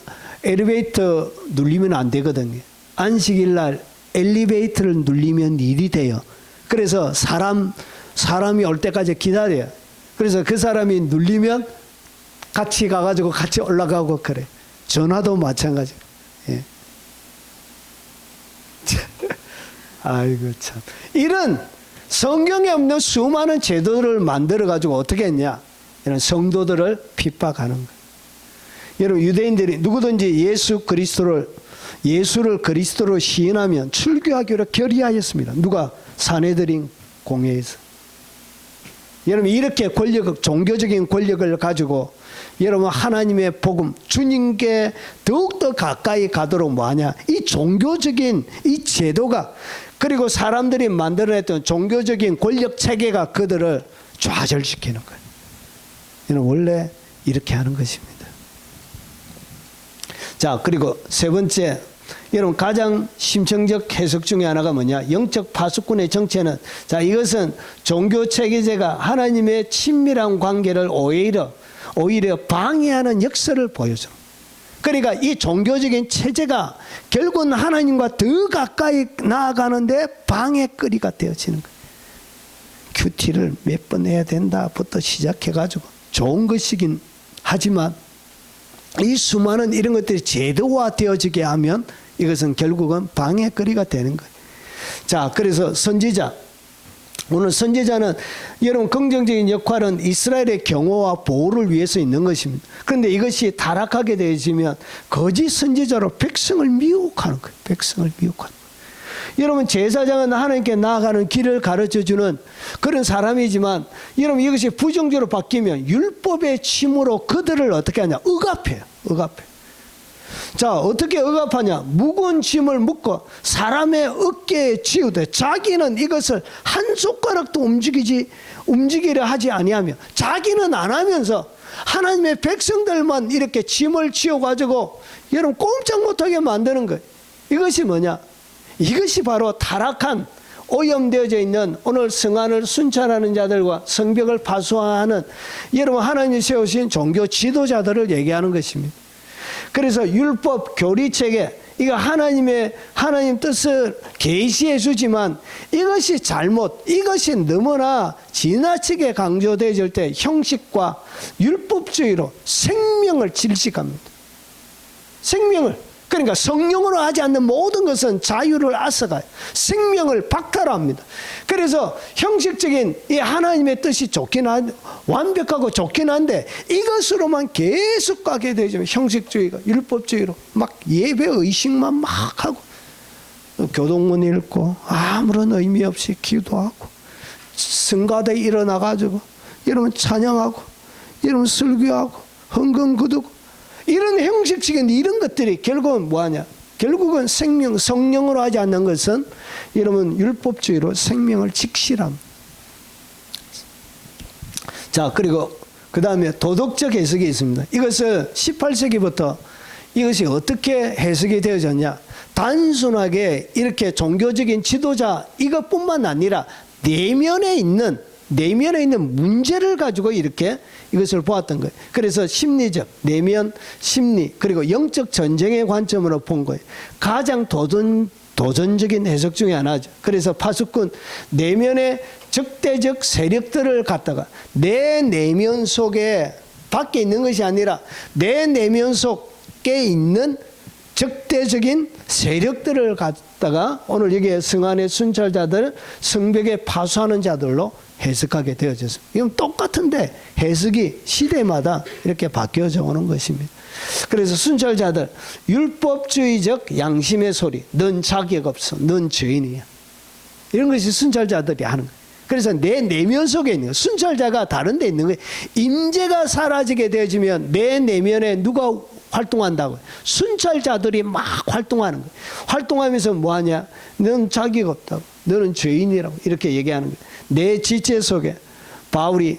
엘리베이터 누르면 안 되거든요. 안식일 날 엘리베이터를 누르면 일이 돼요. 그래서 사람이 올 때까지 기다려요. 그래서 그 사람이 누르면 같이 가가지고 같이 올라가고 그래. 전화도 마찬가지. 예. 아이고 참. 이런 성경에 없는 수많은 제도를 만들어가지고 어떻게 했냐? 이런 성도들을 핍박하는 거예요. 여러분 유대인들이 누구든지 예수를 그리스도로 시인하면 출교하기로 결의하였습니다. 누가? 사내들인 공회에서. 여러분 이렇게 종교적인 권력을 가지고 여러분 하나님의 복음, 주님께 더욱더 가까이 가도록 뭐하냐? 이 종교적인 이 제도가, 그리고 사람들이 만들어냈던 종교적인 권력 체계가 그들을 좌절시키는 거예요. 이는 원래 이렇게 하는 것입니다. 자, 그리고 세 번째, 여러분 가장 심층적 해석 중에 하나가 뭐냐? 영적 파수꾼의 정체는, 자, 이것은 종교 체계제가 하나님의 친밀한 관계를 오히려 방해하는 역사를 보여줘. 그러니까 이 종교적인 체제가 결국은 하나님과 더 가까이 나아가는데 방해거리가 되어지는 거예요. 큐티를 몇 번 해야 된다부터 시작해가지고 좋은 것이긴 하지만 이 수많은 이런 것들이 제도화되어지게 하면 이것은 결국은 방해거리가 되는 거예요. 자, 그래서 선지자, 오늘 선지자는 여러분 긍정적인 역할은 이스라엘의 경호와 보호를 위해서 있는 것입니다. 그런데 이것이 타락하게 되어지면 거짓 선지자로 백성을 미혹하는 거예요. 백성을 미혹하는 거예요. 여러분 제사장은 하나님께 나아가는 길을 가르쳐주는 그런 사람이지만 여러분 이것이 부정적으로 바뀌면 율법의 침으로 그들을 어떻게 하냐? 억압해요. 자, 어떻게 억압하냐? 무거운 짐을 묶고 사람의 어깨에 지우되 자기는 이것을 한 손가락도 움직이려 하지 아니하며, 자기는 안 하면서 하나님의 백성들만 이렇게 짐을 지어가지고 여러분 꼼짝 못하게 만드는 거예요. 이것이 뭐냐? 이것이 바로 타락한, 오염되어져 있는 오늘 성안을 순찰하는 자들과 성벽을 파수하는 여러분 하나님이 세우신 종교 지도자들을 얘기하는 것입니다. 그래서 율법 교리체계, 이거 하나님 뜻을 계시해 주지만 이것이 이것이 너무나 지나치게 강조되어질 때 형식과 율법주의로 생명을 질식합니다. 그러니까 성령으로 하지 않는 모든 것은 자유를 앗아가요. 생명을 박탈합니다. 그래서 형식적인 이 하나님의 뜻이 완벽하고 좋긴 한데 이것으로만 계속 가게 되죠. 형식주의가, 율법주의로 막 예배 의식만 막 하고 교동문 읽고 아무런 의미 없이 기도하고 성가대 일어나가지고 여러분 찬양하고 여러분 설교하고 헌금거두고 이런 형식적인 이런 것들이 결국은 뭐하냐? 결국은 성령으로 하지 않는 것은 여러분 율법주의로 생명을 직실합니다. 자, 그리고 그 다음에 도덕적 해석이 있습니다. 이것은 18세기부터 이것이 어떻게 해석이 되어졌냐? 단순하게 이렇게 종교적인 지도자 이것뿐만 아니라 내면에 있는 문제를 가지고 이렇게 이것을 보았던 거예요. 그래서 심리적, 내면, 심리, 그리고 영적 전쟁의 관점으로 본 거예요. 가장 도전적인 해석 중에 하나죠. 그래서 파수꾼, 내면의 적대적 세력들을 갖다가 내 내면 속에 밖에 있는 것이 아니라 내 내면 속에 있는 적대적인 세력들을 갖다가 오늘 여기에 성안의 순찰자들, 성벽에 파수하는 자들로 해석하게 되어졌습니다. 이건 똑같은데 해석이 시대마다 이렇게 바뀌어져 오는 것입니다. 그래서 순찰자들, 율법주의적 양심의 소리, 넌 자격 없어, 넌 죄인이야, 이런 것이 순찰자들이 하는 거예요. 그래서 내 내면 속에 있는 거예요. 순찰자가 다른 데 있는 거예요. 임재가 사라지게 되어지면 내 내면에 누가 활동한다고요? 순찰자들이 막 활동하는 거예요. 활동하면서 뭐하냐? 넌 자격 없다고, 너는 죄인이라고 이렇게 얘기하는 거예요. 내 지체 속에 바울이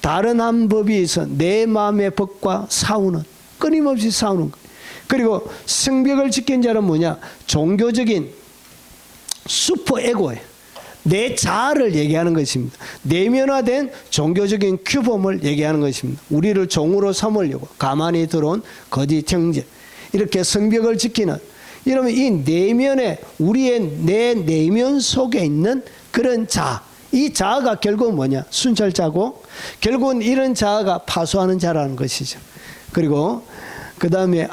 다른 한 법이 있어 내 마음의 법과 싸우는, 끊임없이 싸우는 거예요. 그리고 성벽을 지킨 자는 뭐냐? 종교적인 슈퍼 에고예요. 내 자아를 얘기하는 것입니다. 내면화된 종교적인 규범을 얘기하는 것입니다. 우리를 종으로 삼으려고 가만히 들어온 거짓 형제, 이렇게 성벽을 지키는, 여러분 이 내면에 우리의 내 내면 속에 있는 그런 자아, 이 자아가 결국은 뭐냐? 순찰자고 결국은 이런 자아가 파수하는 자라는 것이죠. 그리고 그 다음에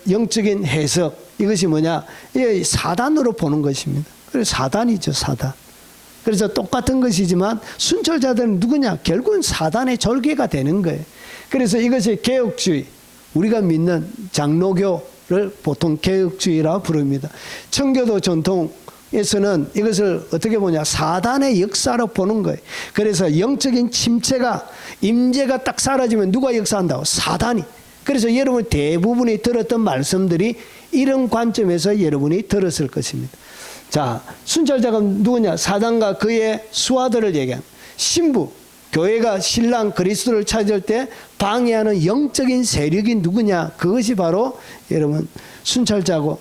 영적인 해석, 이것이 뭐냐? 이 사단으로 보는 것입니다. 그래서 사단이죠, 사단. 그래서 똑같은 것이지만 순찰자들은 누구냐? 결국은 사단의 절개가 되는 거예요. 그래서 이것이 개혁주의, 우리가 믿는 장로교를 보통 개혁주의라 부릅니다. 청교도 전통에서는 이것을 어떻게 보냐? 사단의 역사로 보는 거예요. 그래서 영적인 침체가, 임재가 딱 사라지면 누가 역사한다고? 사단이. 그래서 여러분 대부분이 들었던 말씀들이 이런 관점에서 여러분이 들었을 것입니다. 자, 순찰자가 누구냐? 사단과 그의 수하들을 얘기한 신부, 교회가 신랑 그리스도를 찾을 때 방해하는 영적인 세력이 누구냐? 그것이 바로 여러분 순찰자고,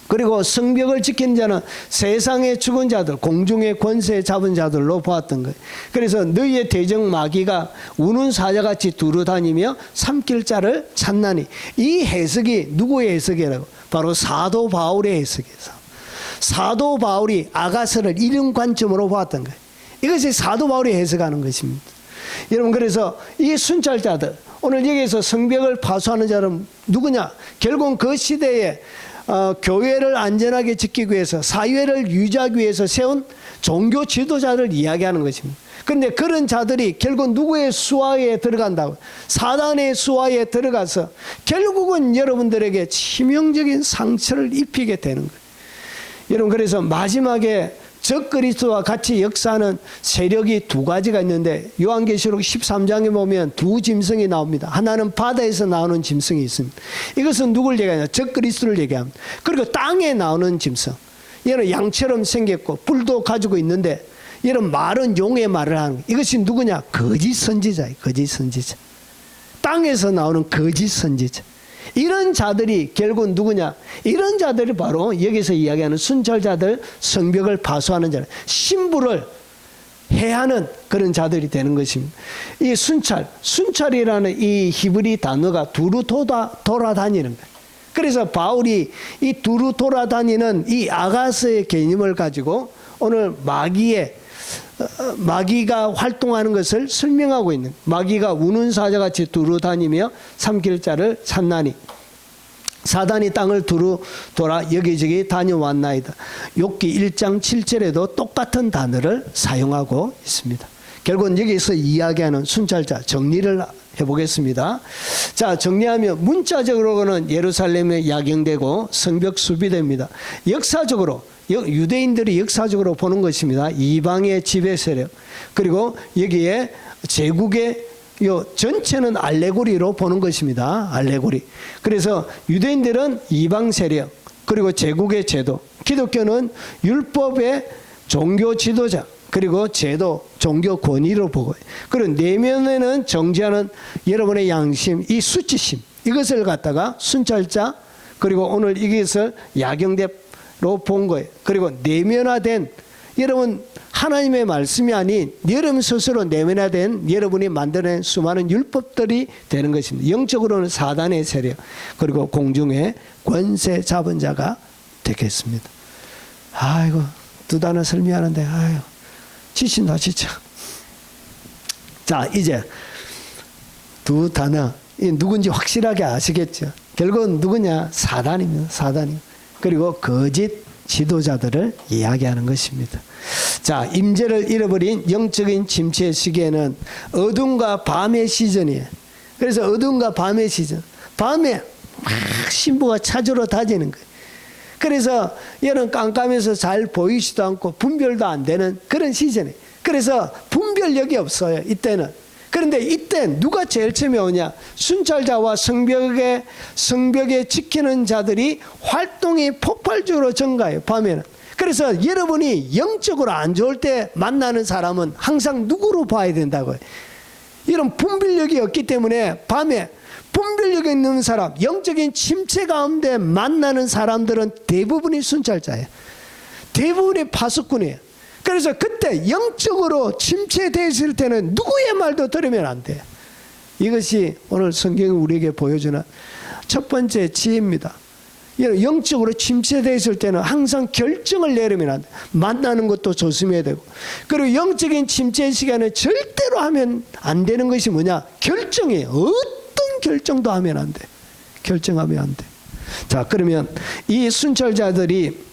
그리고 성벽을 지키는 자는 세상의 죽은 자들, 공중의 권세 잡은 자들로 보았던 거예요. 그래서 너희의 대적 마귀가 우는 사자같이 두루다니며 삼킬 자를 찾나니, 이 해석이 누구의 해석이라고? 바로 사도 바울의 해석이에요. 사도 바울이 아가서를 이런 관점으로 보았던 거예요. 이것이 사도 바울이 해석하는 것입니다. 여러분, 그래서 이 순찰자들, 오늘 여기에서 성벽을 파수하는 자는 누구냐? 결국 그 시대에 교회를 안전하게 지키기 위해서, 사회를 유지하기 위해서 세운 종교 지도자를 이야기하는 것입니다. 그런데 그런 자들이 결국 누구의 수하에 들어간다고? 사단의 수하에 들어가서 결국은 여러분들에게 치명적인 상처를 입히게 되는 거예요. 여러분, 그래서 마지막에 적그리스도와 같이 역사하는 세력이 두 가지가 있는데, 요한계시록 13장에 보면 두 짐승이 나옵니다. 하나는 바다에서 나오는 짐승이 있습니다. 이것은 누굴 얘기하냐? 적그리스도를 얘기합니다. 그리고 땅에 나오는 짐승, 얘는 양처럼 생겼고 뿔도 가지고 있는데, 얘는 말은 용의 말을 하는 거예요. 이것이 누구냐? 거짓 선지자예요. 거짓 선지자. 땅에서 나오는 거짓 선지자. 이런 자들이 결국 누구냐? 이런 자들이 바로 여기서 이야기하는 순찰자들, 성벽을 파수하는 자들, 신부를 해하는 그런 자들이 되는 것입니다. 이 순찰이라는 이 히브리 단어가 두루 돌아다니는 거예요. 그래서 바울이 이 두루 돌아다니는 이 아가서의 개념을 가지고 오늘 마귀가 활동하는 것을 설명하고 있는, 마귀가 우는 사자같이 두루 다니며 삼킬 자를 찾나니 사단이 땅을 두루 돌아 여기저기 다녀왔나이다. 욥기 1장 7절에도 똑같은 단어를 사용하고 있습니다. 결국은 여기서 이야기하는 순찰자 정리를 해보겠습니다. 자, 정리하면 문자적으로는 예루살렘에 야경되고 성벽 수비됩니다. 역사적으로 유대인들이 역사적으로 보는 것입니다. 이방의 지배 세력, 그리고 여기에 제국의 요 전체는 알레고리로 보는 것입니다. 알레고리. 그래서 유대인들은 이방 세력, 그리고 제국의 제도, 기독교는 율법의 종교 지도자, 그리고 제도, 종교 권위로 보고, 그리고 내면에는 정지하는 여러분의 양심, 이 수치심, 이것을 갖다가 순찰자, 그리고 오늘 이것을 야경대로 본 거예요. 그리고 내면화된, 여러분 하나님의 말씀이 아닌 여러분 스스로 내면화된 여러분이 만들어낸 수많은 율법들이 되는 것입니다. 영적으로는 사단의 세력, 그리고 공중의 권세 잡은 자가 되겠습니다. 아이고, 두 단어 설명하는데 아유 지친다 지쳐. 자, 이제 두 단어 누군지 확실하게 아시겠죠? 결국은 누구냐? 사단입니다. 사단이. 그리고 거짓 지도자들을 이야기하는 것입니다. 자, 임재를 잃어버린 영적인 침체 시기에는 어둠과 밤의 시즌이에요. 그래서 어둠과 밤의 시즌, 밤에 막 신부가 찾으러 다니는 거예요. 그래서 얘는 깜깜해서 잘 보이지도 않고 분별도 안 되는 그런 시즌이에요. 그래서 분별력이 없어요, 이때는. 그런데 이때 누가 제일 처음에 오냐? 순찰자와 성벽에 지키는 자들이 활동이 폭발적으로 증가해요, 밤에는. 그래서 여러분이 영적으로 안 좋을 때 만나는 사람은 항상 누구로 봐야 된다고요? 이런 분별력이 없기 때문에 밤에 분별력이 있는 사람, 영적인 침체 가운데 만나는 사람들은 대부분이 순찰자예요. 대부분이 파수꾼이에요. 그래서 그때 영적으로 침체되어 있을 때는 누구의 말도 들으면 안 돼요. 이것이 오늘 성경이 우리에게 보여주는 첫 번째 지혜입니다. 영적으로 침체되어 있을 때는 항상 결정을 내리면 안 돼. 만나는 것도 조심해야 되고. 그리고 영적인 침체 시간에 절대로 하면 안 되는 것이 뭐냐? 결정이에요. 어떤 결정도 하면 안 돼. 결정하면 안 돼. 자, 그러면 이 순찰자들이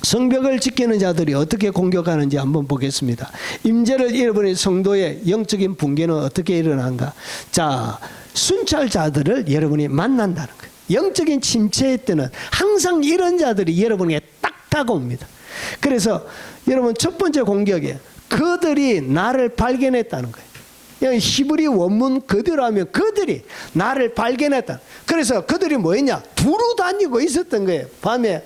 성벽을 지키는 자들이 어떻게 공격하는지 한번 보겠습니다. 임재를 잃어버린 성도의 영적인 붕괴는 어떻게 일어난가? 자, 순찰자들을 여러분이 만난다는 거예요. 영적인 침체의 때는 항상 이런 자들이 여러분에게 딱 다가옵니다. 그래서 여러분 첫 번째 공격이에요. 그들이 나를 발견했다는 거예요. 히브리 원문 그대로 하면 그들이 나를 발견했다. 그래서 그들이 뭐였냐? 두루 다니고 있었던 거예요. 밤에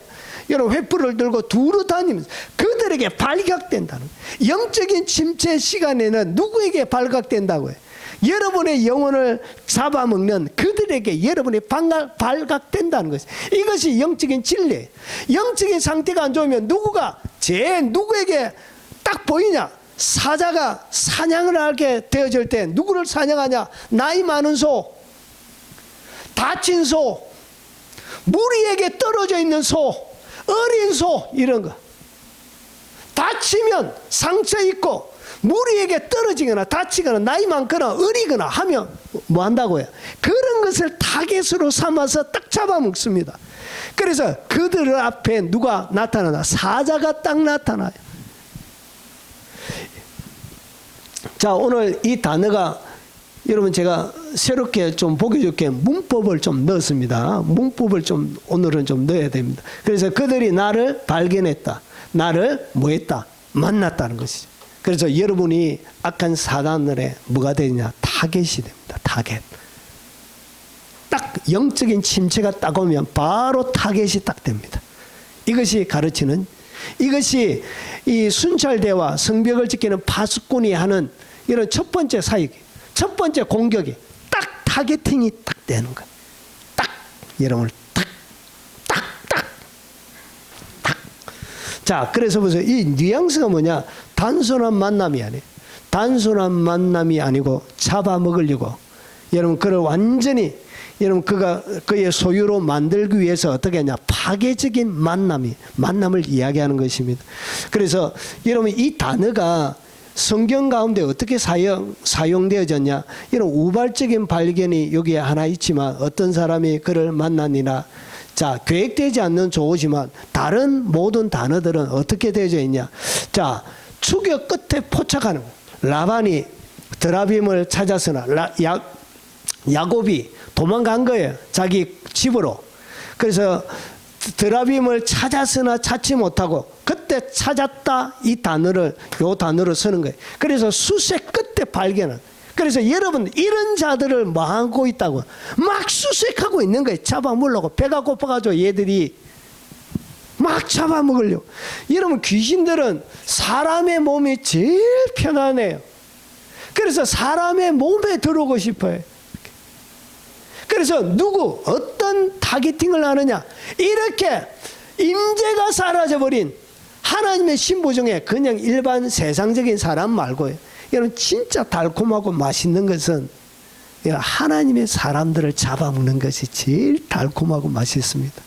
여러분 횃불을 들고 두루 다니면서 그들에게 발각된다는 거예요. 영적인 침체 시간에는 누구에게 발각된다고요? 여러분의 영혼을 잡아먹는 그들에게 여러분이 발각된다는 것이, 이것이 영적인 진리예요. 영적인 상태가 안 좋으면 누구에게 딱 보이냐? 사자가 사냥을 하게 되어질 때 누구를 사냥하냐? 나이 많은 소, 다친 소, 무리에게 떨어져 있는 소, 어린 소, 이런 거. 다치면 상처 있고 무리에게 떨어지거나 다치거나 나이 많거나 어리거나 하면 뭐 한다고요? 그런 것을 타겟으로 삼아서 딱 잡아먹습니다. 그래서 그들 앞에 누가 나타나나? 사자가 딱 나타나요. 자, 오늘 이 단어가 여러분 제가 새롭게 좀 보기 좋게 문법을 좀 넣었습니다. 문법을 좀 오늘은 좀 넣어야 됩니다. 그래서 그들이 나를 발견했다. 나를 뭐 했다? 만났다는 것이죠. 그래서 여러분이 악한 사단들의 뭐가 되느냐? 타겟이 됩니다. 타겟. 딱 영적인 침체가 딱 오면 바로 타겟이 딱 됩니다. 이것이 가르치는, 이것이 이 순찰대와 성벽을 지키는 파수꾼이 하는 이런 첫 번째 사역, 첫 번째 공격이 딱 타겟팅이 딱 되는 거예요. 딱 여러분을 딱. 자, 그래서 보세요. 이 뉘앙스가 뭐냐? 단순한 만남이 아니에요. 단순한 만남이 아니고 잡아먹으려고 여러분 그를 완전히 여러분 그의 소유로 만들기 위해서 어떻게 하냐? 파괴적인 만남을 이야기하는 것입니다. 그래서 여러분 이 단어가 성경 가운데 어떻게 사용되어졌냐? 이런 우발적인 발견이 여기에 하나 있지만 어떤 사람이 그를 만나니라. 자, 계획되지 않는 조어지만 다른 모든 단어들은 어떻게 되어져 있냐? 자, 추격 끝에 포착하는 거예요. 라반이 드라빔을 찾았으나 야곱이 도망간 거예요. 자기 집으로. 그래서 드라빔을 찾았으나 찾지 못하고 그때 찾았다, 이 단어를 요 단어로 쓰는 거예요. 그래서 수색 끝에 발견은. 그래서 여러분 이런 자들을 뭐 하고 있다고? 막 수색하고 있는 거예요. 잡아먹으려고. 배가 고파가지고 얘들이 막 잡아먹으려고. 여러분 귀신들은 사람의 몸이 제일 편안해요. 그래서 사람의 몸에 들어오고 싶어요. 그래서 어떤 타겟팅을 하느냐? 이렇게 임재가 사라져버린 하나님의 신부 중에 그냥 일반 세상적인 사람 말고요. 여러분 진짜 달콤하고 맛있는 것은 하나님의 사람들을 잡아먹는 것이 제일 달콤하고 맛있습니다.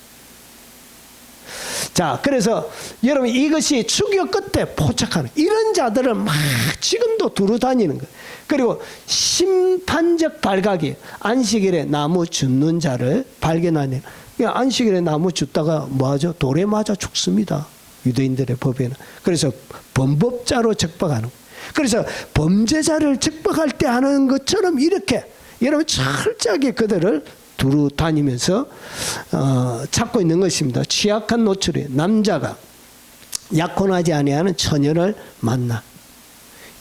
자, 그래서 여러분 이것이 추격 끝에 포착하는 이런 자들을 막 지금도 두루 다니는 거예요. 그리고 심판적 발각이 안식일에 나무 줍는 자를 발견하는. 안식일에 나무 줍다가 뭐하죠? 돌에 맞아 죽습니다. 유대인들의 법에는. 그래서 범법자로 적박하는 거예요. 그래서 범죄자를 적박할 때 하는 것처럼 이렇게 여러분 철저하게 그들을 두루 다니면서 찾고 있는 것입니다. 취약한 노출이 남자가 약혼하지 아니하는 처녀를 만나.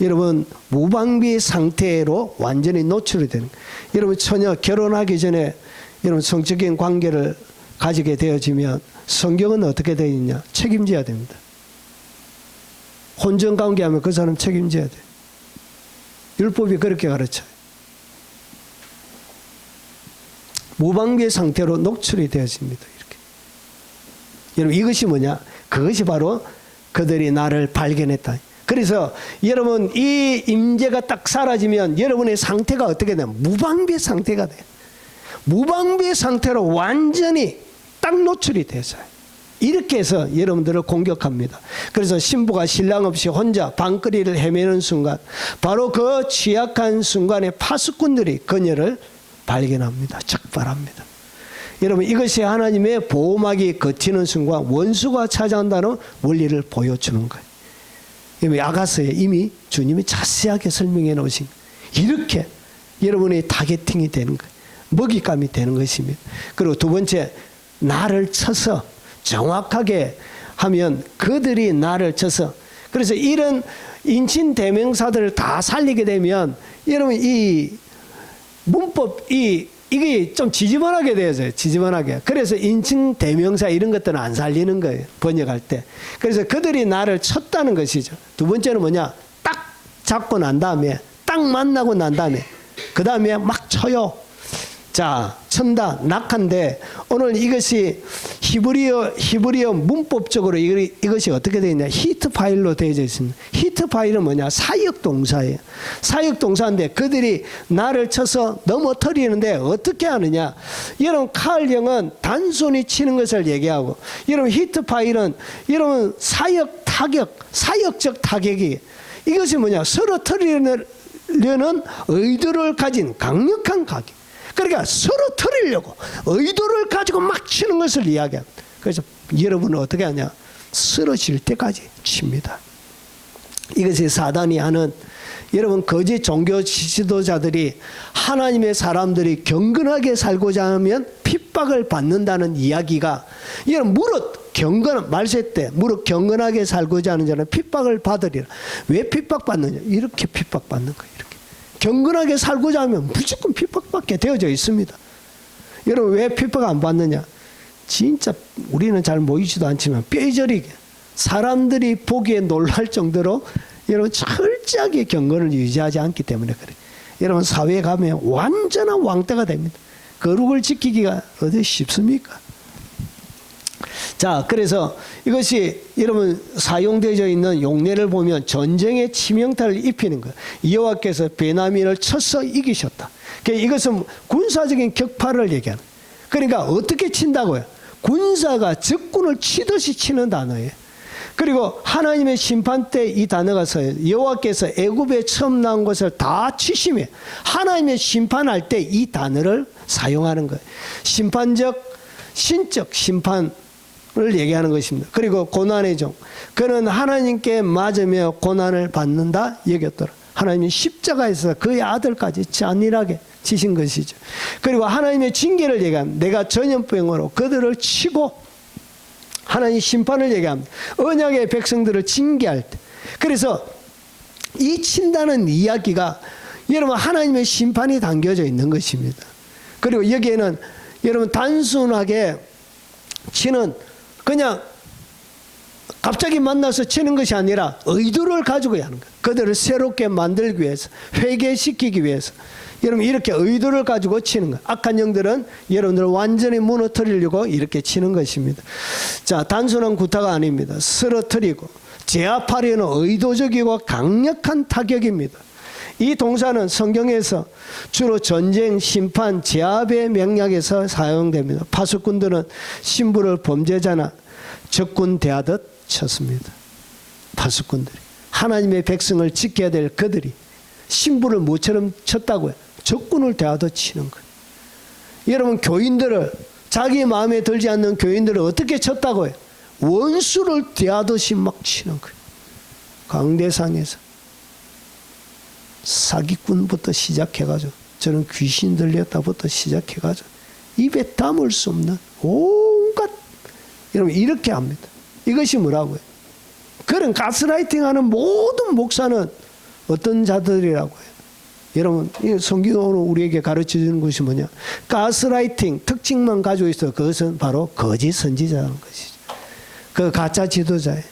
여러분 무방비 상태로 완전히 노출이 되는 거예요. 여러분 처녀 결혼하기 전에 여러분 성적인 관계를 가지게 되어지면 성경은 어떻게 되어 있냐? 책임져야 됩니다. 혼전관계하면 그 사람 책임져야 돼. 율법이 그렇게 가르쳐요. 무방비의 상태로 녹출이 되어집니다. 이렇게. 여러분 이것이 뭐냐? 그것이 바로 그들이 나를 발견했다. 그래서 여러분 이 임재가 딱 사라지면 여러분의 상태가 어떻게 되냐? 무방비의 상태가 돼요. 무방비의 상태로 완전히 딱 노출이 돼서요. 이렇게 해서 여러분들을 공격합니다. 그래서 신부가 신랑 없이 혼자 방거리를 헤매는 순간 바로 그 취약한 순간에 파수꾼들이 그녀를 발견합니다. 적발합니다. 여러분 이것이 하나님의 보호막이 걷히는 순간 원수가 차지한다는 원리를 보여주는 거예요. 아가서에 이미 주님이 자세하게 설명해 놓으신 거예요. 이렇게 여러분의 타겟팅이 되는 거예요. 먹잇감이 되는 것입니다. 그리고 두 번째, 나를 쳐서 정확하게 하면 그들이 나를 쳐서, 그래서 이런 인칭 대명사들을 다 살리게 되면 여러분 이 문법 이게 좀 지저분하게 되어져요. 지저분하게. 그래서 인칭 대명사 이런 것들은 안 살리는 거예요. 번역할 때. 그래서 그들이 나를 쳤다는 것이죠. 두 번째는 뭐냐? 딱 잡고 난 다음에 딱 만나고 난 다음에 그 다음에 막 쳐요. 자, 천다, 낙한데 오늘 이것이 히브리어 문법적으로 이것이 어떻게 되어 있냐? 히트 파일로 되어져 있습니다. 히트 파일은 뭐냐? 사역 동사예요. 사역 동사인데 그들이 나를 쳐서 넘어뜨리는데 어떻게 하느냐? 여러분 칼형은 단순히 치는 것을 얘기하고, 여러분 히트 파일은 여러분 사역 타격, 사역적 타격이, 이것이 뭐냐? 서로 틀리려는 의도를 가진 강력한 가격. 그러니까 서로 틀리려고 의도를 가지고 막 치는 것을 이야기합니다. 그래서 여러분은 어떻게 하냐? 쓰러질 때까지 칩니다. 이것이 사단이 하는, 여러분 거짓 종교 지도자들이 하나님의 사람들이 경건하게 살고자 하면 핍박을 받는다는 이야기가, 여러분 무릇 경건, 말세 때 무릇 경건하게 살고자 하는 자는 핍박을 받으리라. 왜 핍박받느냐? 이렇게 핍박받는 거예요. 이렇게. 경건하게 살고자 하면 무조건 핍박받게 되어져 있습니다. 여러분 왜 핍박 안 받느냐? 진짜 우리는 잘 모이지도 않지만 뼈저리게 사람들이 보기에 놀랄 정도로 여러분 철저하게 경건을 유지하지 않기 때문에 그래요. 여러분 사회에 가면 완전한 왕따가 됩니다. 거룩을 지키기가 어디 쉽습니까? 자, 그래서 이것이 여러분 사용되어 있는 용례를 보면 전쟁의 치명타를 입히는 거예요. 여호와께서 베냐민을 쳐서 이기셨다. 이것은 군사적인 격파를 얘기하는. 그러니까 어떻게 친다고요? 군사가 적군을 치듯이 치는 단어예요. 그리고 하나님의 심판 때 이 단어가 써요. 여호와께서 애굽에 처음 나온 것을 다 치시며, 하나님의 심판할 때 이 단어를 사용하는 거예요. 심판적, 신적 심판 을 얘기하는 것입니다. 그리고 고난의 종, 그는 하나님께 맞으며 고난을 받는다 여겼더라. 하나님이 십자가에서 그의 아들까지 잔인하게 치신 것이죠. 그리고 하나님의 징계를 얘기합니다. 내가 전염병으로 그들을 치고, 하나님 심판을 얘기합니다. 언약의 백성들을 징계할 때. 그래서 이 친다는 이야기가 여러분 하나님의 심판이 담겨져 있는 것입니다. 그리고 여기에는 여러분 단순하게 치는, 그냥 갑자기 만나서 치는 것이 아니라 의도를 가지고 하는 거예요. 그들을 새롭게 만들기 위해서, 회개시키기 위해서 여러분 이렇게 의도를 가지고 치는 거예요. 악한 영들은 여러분들을 완전히 무너뜨리려고 이렇게 치는 것입니다. 자, 단순한 구타가 아닙니다. 쓰러뜨리고 제압하려는 의도적이고 강력한 타격입니다. 이 동사는 성경에서 주로 전쟁, 심판, 제압의 맥락에서 사용됩니다. 파수꾼들은 신부를 범죄자나 적군 대하듯 쳤습니다. 파수꾼들이 하나님의 백성을 지켜야 될 그들이 신부를 뭐처럼 쳤다고요? 적군을 대하듯 치는 거예요. 여러분 교인들을, 자기 마음에 들지 않는 교인들을 어떻게 쳤다고요? 원수를 대하듯이 막 치는 거예요. 강대상에서 사기꾼부터 시작해가지고, 저는 귀신 들렸다부터 시작해가지고 입에 담을 수 없는 온갖, 여러분 이렇게 합니다. 이것이 뭐라고요? 그런 가스라이팅하는 모든 목사는 어떤 자들이라고요? 여러분 성경으로 우리에게 가르쳐주는 것이 뭐냐? 가스라이팅 특징만 가지고 있어. 그것은 바로 거짓 선지자라는 것이죠. 그 가짜 지도자예요.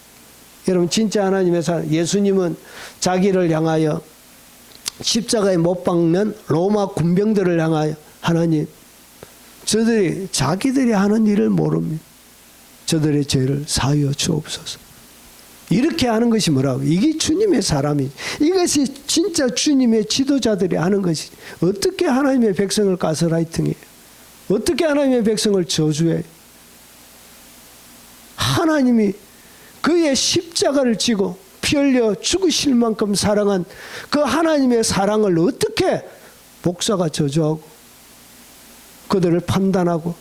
여러분 진짜 하나님의 사랑, 예수님은 자기를 향하여 십자가에 못 박는 로마 군병들을 향하여 하나님, 저들이 자기들이 하는 일을 모릅니다. 저들의 죄를 사하여 주옵소서. 이렇게 하는 것이 뭐라고? 이게 주님의 사람이지. 이것이 진짜 주님의 지도자들이 하는 것이지. 어떻게 하나님의 백성을 가스라이팅해요? 어떻게 하나님의 백성을 저주해요? 하나님이 그의 십자가를 지고 피 흘려 죽으실 만큼 사랑한 그 하나님의 사랑을 어떻게 복사가 저주하고 그들을 판단하고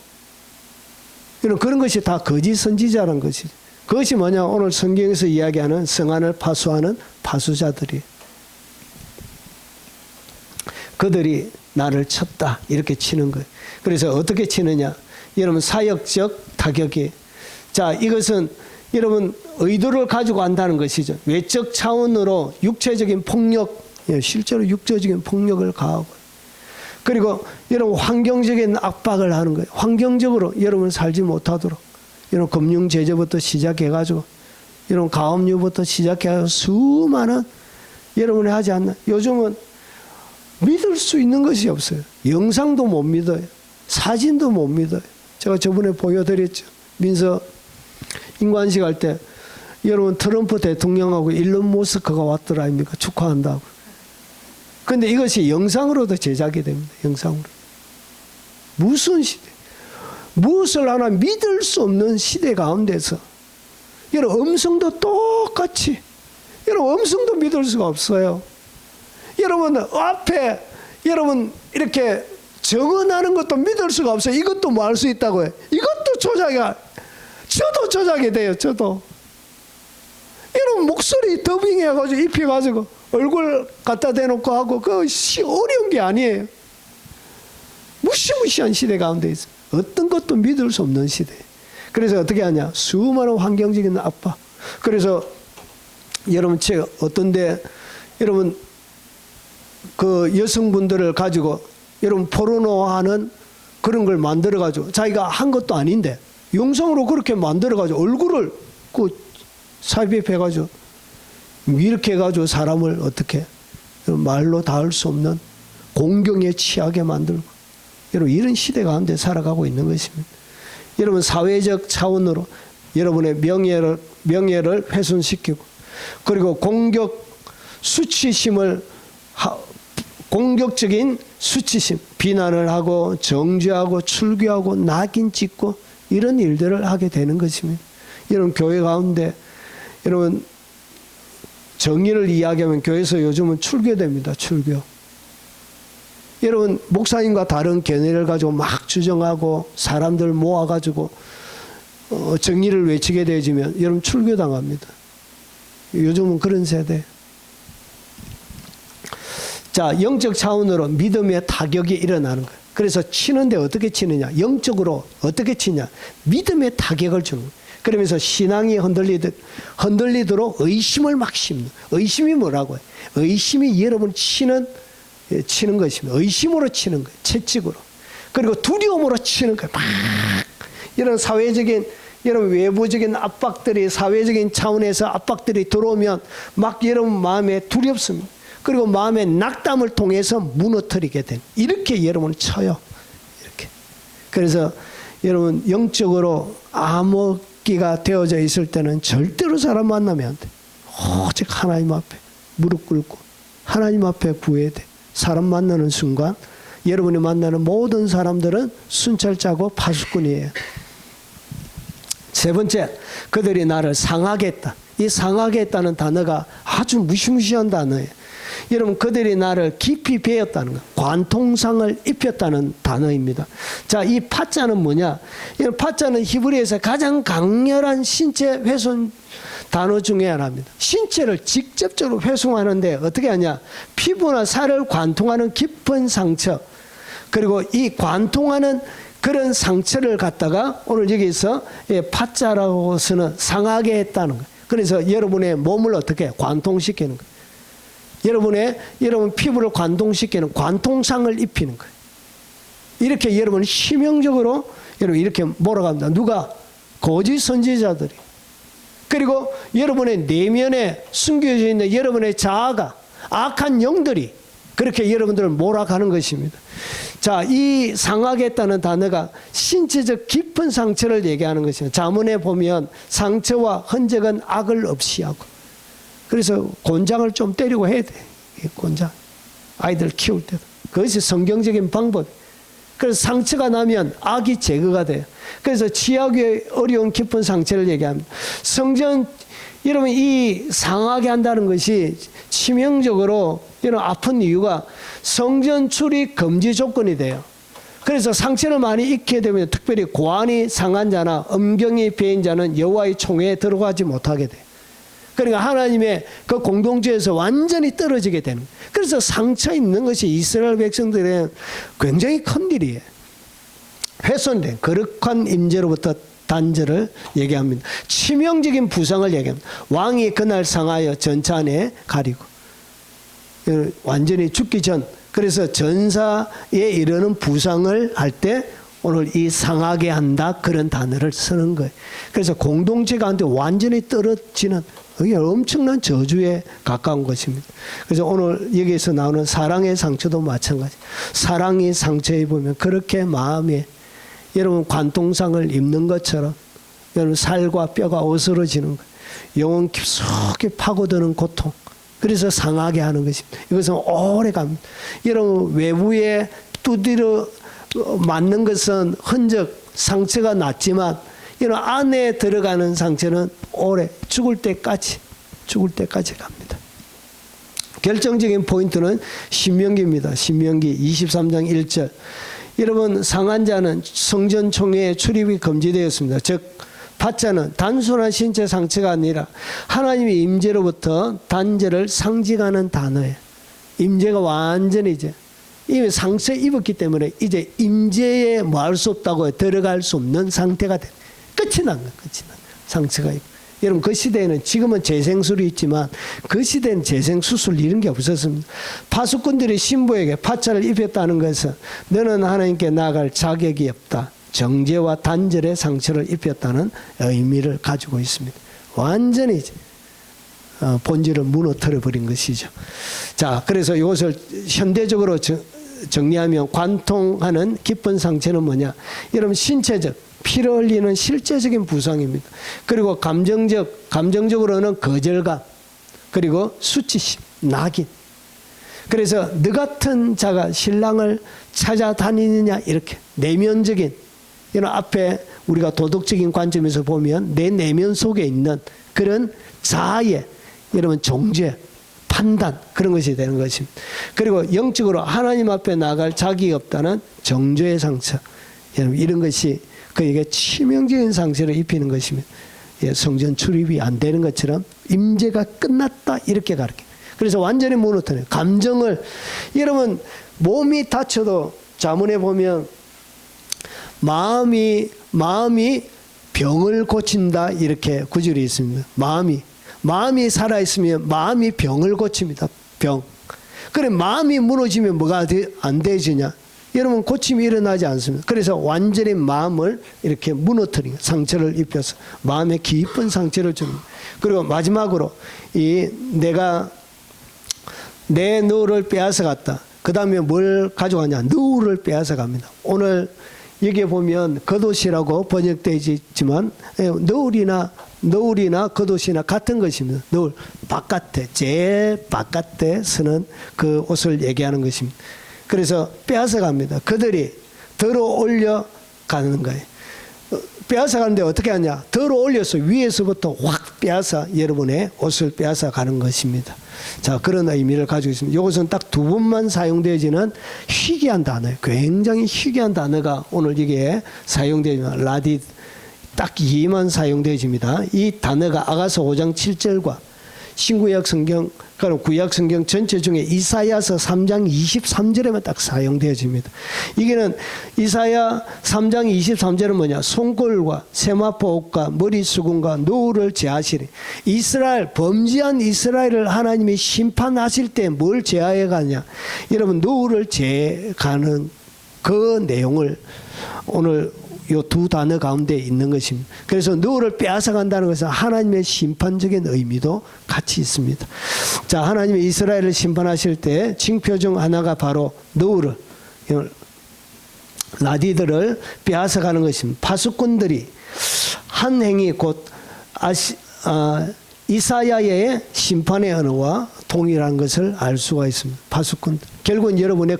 이런 그런 것이 다 거짓 선지자라는 것이죠. 그것이 뭐냐? 오늘 성경에서 이야기하는 성안을 파수하는 파수자들이 그들이 나를 쳤다 이렇게 치는 거예요. 그래서 어떻게 치느냐? 여러분 사역적 타격이 자 이것은 여러분 의도를 가지고 한다는 것이죠. 외적 차원으로 육체적인 폭력, 실제로 육체적인 폭력을 가하고 그리고 여러분 환경적인 압박을 하는 거예요. 환경적으로 여러분 살지 못하도록 이런 금융 제재부터 시작해가지고 이런 가압류부터 시작해서 수많은 여러분이 하지 않나. 요즘은 믿을 수 있는 것이 없어요. 영상도 못 믿어요. 사진도 못 믿어요. 제가 저번에 보여드렸죠. 민서 인관식 할 때 여러분 트럼프 대통령하고 일론 머스크가 왔더라 아닙니까? 축하한다고. 그런데 이것이 영상으로도 제작이 됩니다. 영상으로. 무슨 시대? 무엇을 하나 믿을 수 없는 시대 가운데서 여러분 음성도 똑같이 여러분 음성도 믿을 수가 없어요. 여러분 앞에 여러분 이렇게 적어나는 것도 믿을 수가 없어요. 이것도 뭐 할 수 있다고 해요. 이것도 조작이야. 저도 조작이 돼요. 저도. 여러분 목소리 더빙해가지고 입혀가지고 얼굴 갖다 대놓고 하고 그거 어려운 게 아니에요. 무시무시한 시대 가운데 있어요. 어떤 것도 믿을 수 없는 시대. 그래서 어떻게 하냐? 수많은 환경적인 압박. 그래서 여러분 제가 어떤데 여러분 그 여성분들을 가지고 여러분 포르노하는 그런 걸 만들어 가지고 자기가 한 것도 아닌데 영상으로 그렇게 만들어 가지고 얼굴을 그 삽입해 가지고 이렇게 해 가지고 사람을 어떻게 말로 닿을 수 없는 공경에 취하게 만들고 여러분 이런 시대 가운데 살아가고 있는 것입니다. 여러분 사회적 차원으로 여러분의 명예를 훼손시키고 그리고 공격적인 수치심, 비난을 하고 정죄하고 출교하고 낙인 찍고 이런 일들을 하게 되는 것입니다. 여러분 교회 가운데 여러분 정의를 이야기하면 교회에서 요즘은 출교됩니다. 출교. 여러분 목사님과 다른 견해를 가지고 막 주장하고 사람들 모아가지고 정의를 외치게 되어지면 여러분 출교당합니다. 요즘은 그런 세대. 자, 영적 차원으로 믿음의 타격이 일어나는 거예요. 그래서 치는데 어떻게 치느냐? 영적으로 어떻게 치냐? 믿음의 타격을 주는 거예요. 그러면서 신앙이 흔들리도록 의심을 막 심는. 의심이 뭐라고 해요? 의심이 여러분 치는 것입니다. 의심으로 치는 거예요. 채찍으로. 그리고 두려움으로 치는 거예요. 막 이런 사회적인 여러분 외부적인 압박들이 사회적인 차원에서 압박들이 들어오면 막 여러분 마음에 두렵습니다. 그리고 마음의 낙담을 통해서 무너뜨리게 된 이렇게 여러분을 쳐요. 이렇게. 그래서 여러분 영적으로 암흑기가 되어져 있을 때는 절대로 사람 만나면 안 돼. 오직 하나님 앞에 무릎 꿇고 하나님 앞에 구해야 돼. 사람 만나는 순간 여러분이 만나는 모든 사람들은 순찰자고 파수꾼이에요. 세 번째, 그들이 나를 상하게 했다. 이 상하게 했다는 단어가 아주 무시무시한 단어예요. 여러분 그들이 나를 깊이 베었다는 것, 관통상을 입혔다는 단어입니다. 자, 이 파자는 뭐냐? 이 파자는 히브리에서 가장 강렬한 신체 훼손 단어 중에 하나입니다. 신체를 직접적으로 훼손하는데 어떻게 하냐? 피부나 살을 관통하는 깊은 상처, 그리고 이 관통하는 그런 상처를 갖다가 오늘 여기서 파자라고 쓰는 상하게 했다는 거예요. 그래서 여러분의 몸을 어떻게 관통시키는 거예요. 여러분 피부를 관통시키는 관통상을 입히는 거예요. 이렇게 여러분 치명적으로 여러분 이렇게 몰아갑니다. 누가? 거짓 선지자들이. 그리고 여러분의 내면에 숨겨져 있는 여러분의 자아가 악한 영들이 그렇게 여러분들을 몰아가는 것입니다. 자, 이 상하겠다는 단어가 신체적 깊은 상처를 얘기하는 것입니다. 자문에 보면 상처와 흔적은 악을 없이 하고, 그래서 곤장을 좀 때리고 해야 돼. 곤장. 아이들 키울 때도. 그것이 성경적인 방법. 그래서 상처가 나면 악이 제거가 돼요. 그래서 치유하기 어려운 깊은 상처를 얘기합니다. 성전, 여러분 이 상하게 한다는 것이 치명적으로 이런 아픈 이유가 성전 출입 금지 조건이 돼요. 그래서 상처를 많이 입게 되면 특별히 고환이 상한 자나 음경이 배인 자는 여호와의 총회에 들어가지 못하게 돼요. 그러니까 하나님의 그 공동체에서 완전히 떨어지게 되는 거예요. 그래서 상처 입는 것이 이스라엘 백성들의 굉장히 큰 일이에요. 훼손된 거룩한 임재로부터 단절을 얘기합니다. 치명적인 부상을 얘기합니다. 왕이 그날 상하여 전차 안에 가리고 완전히 죽기 전, 그래서 전사에 이르는 부상을 할 때 오늘 이 상하게 한다 그런 단어를 쓰는 거예요. 그래서 공동체 가운데 완전히 떨어지는 이게 엄청난 저주에 가까운 것입니다. 그래서 오늘 여기에서 나오는 사랑의 상처도 마찬가지. 사랑이 상처 입으면 그렇게 마음에 여러분 관통상을 입는 것처럼 여러분 살과 뼈가 어스러지는 거예요. 영혼 깊숙이 파고드는 고통. 그래서 상하게 하는 것입니다. 이것은 오래 갑니다. 여러분 외부에 두드려 맞는 것은 흔적, 상처가 났지만 이런 안에 들어가는 상처는 오래 죽을 때까지 갑니다. 결정적인 포인트는 신명기입니다. 신명기 23장 1절. 여러분 상한 자는 성전 총회에 출입이 금지되었습니다. 즉 파자는 단순한 신체 상처가 아니라 하나님의 임재로부터 단절을 상징하는 단어예요. 임재가 완전히 이제 이미 상처 입었기 때문에 이제 임재에 뭐 할 수 없다고 들어갈 수 없는 상태가 돼. 끝이 난 거예요. 끝이 난 상처가 있고. 여러분 그 시대에는 지금은 재생술이 있지만 그 시대는 재생수술 이런 게 없었습니다. 파수꾼들이 신부에게 파자를 입혔다는 것은 너는 하나님께 나아갈 자격이 없다. 정죄와 단절의 상처를 입혔다는 의미를 가지고 있습니다. 완전히 본질을 무너뜨려 버린 것이죠. 자, 그래서 이것을 현대적으로 정리하면 관통하는 깊은 상처는 뭐냐? 여러분 신체적 피를 흘리는 실제적인 부상입니다. 그리고 감정적으로는 거절감, 그리고 수치심, 낙인. 그래서 너 같은 자가 신랑을 찾아다니느냐 이렇게 내면적인 이런 앞에 우리가 도덕적인 관점에서 보면 내 내면 속에 있는 그런 자아의 여러분 종죄, 판단 그런 것이 되는 것입니다. 그리고 영적으로 하나님 앞에 나갈 자격이 없다는 정죄의 상처. 여러분 이런 것이 그에게 치명적인 상처를 입히는 것입니다. 성전 출입이 안 되는 것처럼 임재가 끝났다 이렇게 가르쳐요. 그래서 완전히 무너뜨려요. 감정을 여러분 몸이 다쳐도 자문에 보면 마음이 병을 고친다 이렇게 구절이 있습니다. 마음이 살아 있으면 마음이 병을 고칩니다. 병. 그래 마음이 무너지면 뭐가 안 되지냐? 여러분 고침이 일어나지 않습니다. 그래서 완전히 마음을 이렇게 무너뜨리는 상처를 입혀서 마음에 깊은 상처를 줍니다. 그리고 마지막으로 내가 내 너를 빼앗아 갔다. 그 다음에 뭘 가져가냐? 너를 빼앗아 갑니다. 오늘 여기에 보면 겉옷이라고 번역되지만 너울이나 겉옷이나 같은 것입니다. 너울 바깥에 제일 바깥에 쓰는 그 옷을 얘기하는 것입니다. 그래서 빼앗아 갑니다. 그들이 들어 올려 가는 거예요. 빼앗아 가는데 어떻게 하냐? 들어 올려서 위에서부터 확 빼앗아 여러분의 옷을 빼앗아 가는 것입니다. 자, 그런 의미를 가지고 있습니다. 이것은 딱 두 번만 사용되어지는 희귀한 단어예요. 굉장히 희귀한 단어가 오늘 이게 사용되지만 라디 딱 2만 사용되어집니다. 이 단어가 아가서 5장 7절과 신구약 성경, 그럼 구약 성경 전체 중에 이사야서 3장 23절에만 딱 사용되어집니다. 이게는 이사야 3장 23절은 뭐냐? 손골과 세마포 옷과 머리 수군과 노를 제하시리. 범죄한 이스라엘을 하나님이 심판하실 때 뭘 제하해 가냐? 여러분 노를 제하는 그 내용을 오늘 요 두 단어 가운데 있는 것입니다. 그래서 너를 빼앗아간다는 것은 하나님의 심판적인 의미도 같이 있습니다. 자, 하나님이 이스라엘을 심판하실 때 징표 중 하나가 바로 너를, 라디들을 빼앗아가는 것입니다. 파수꾼들이 한 행위 곧 이사야의 심판의 언어와 동일한 것을 알 수가 있습니다. 파수꾼 결국은 여러분의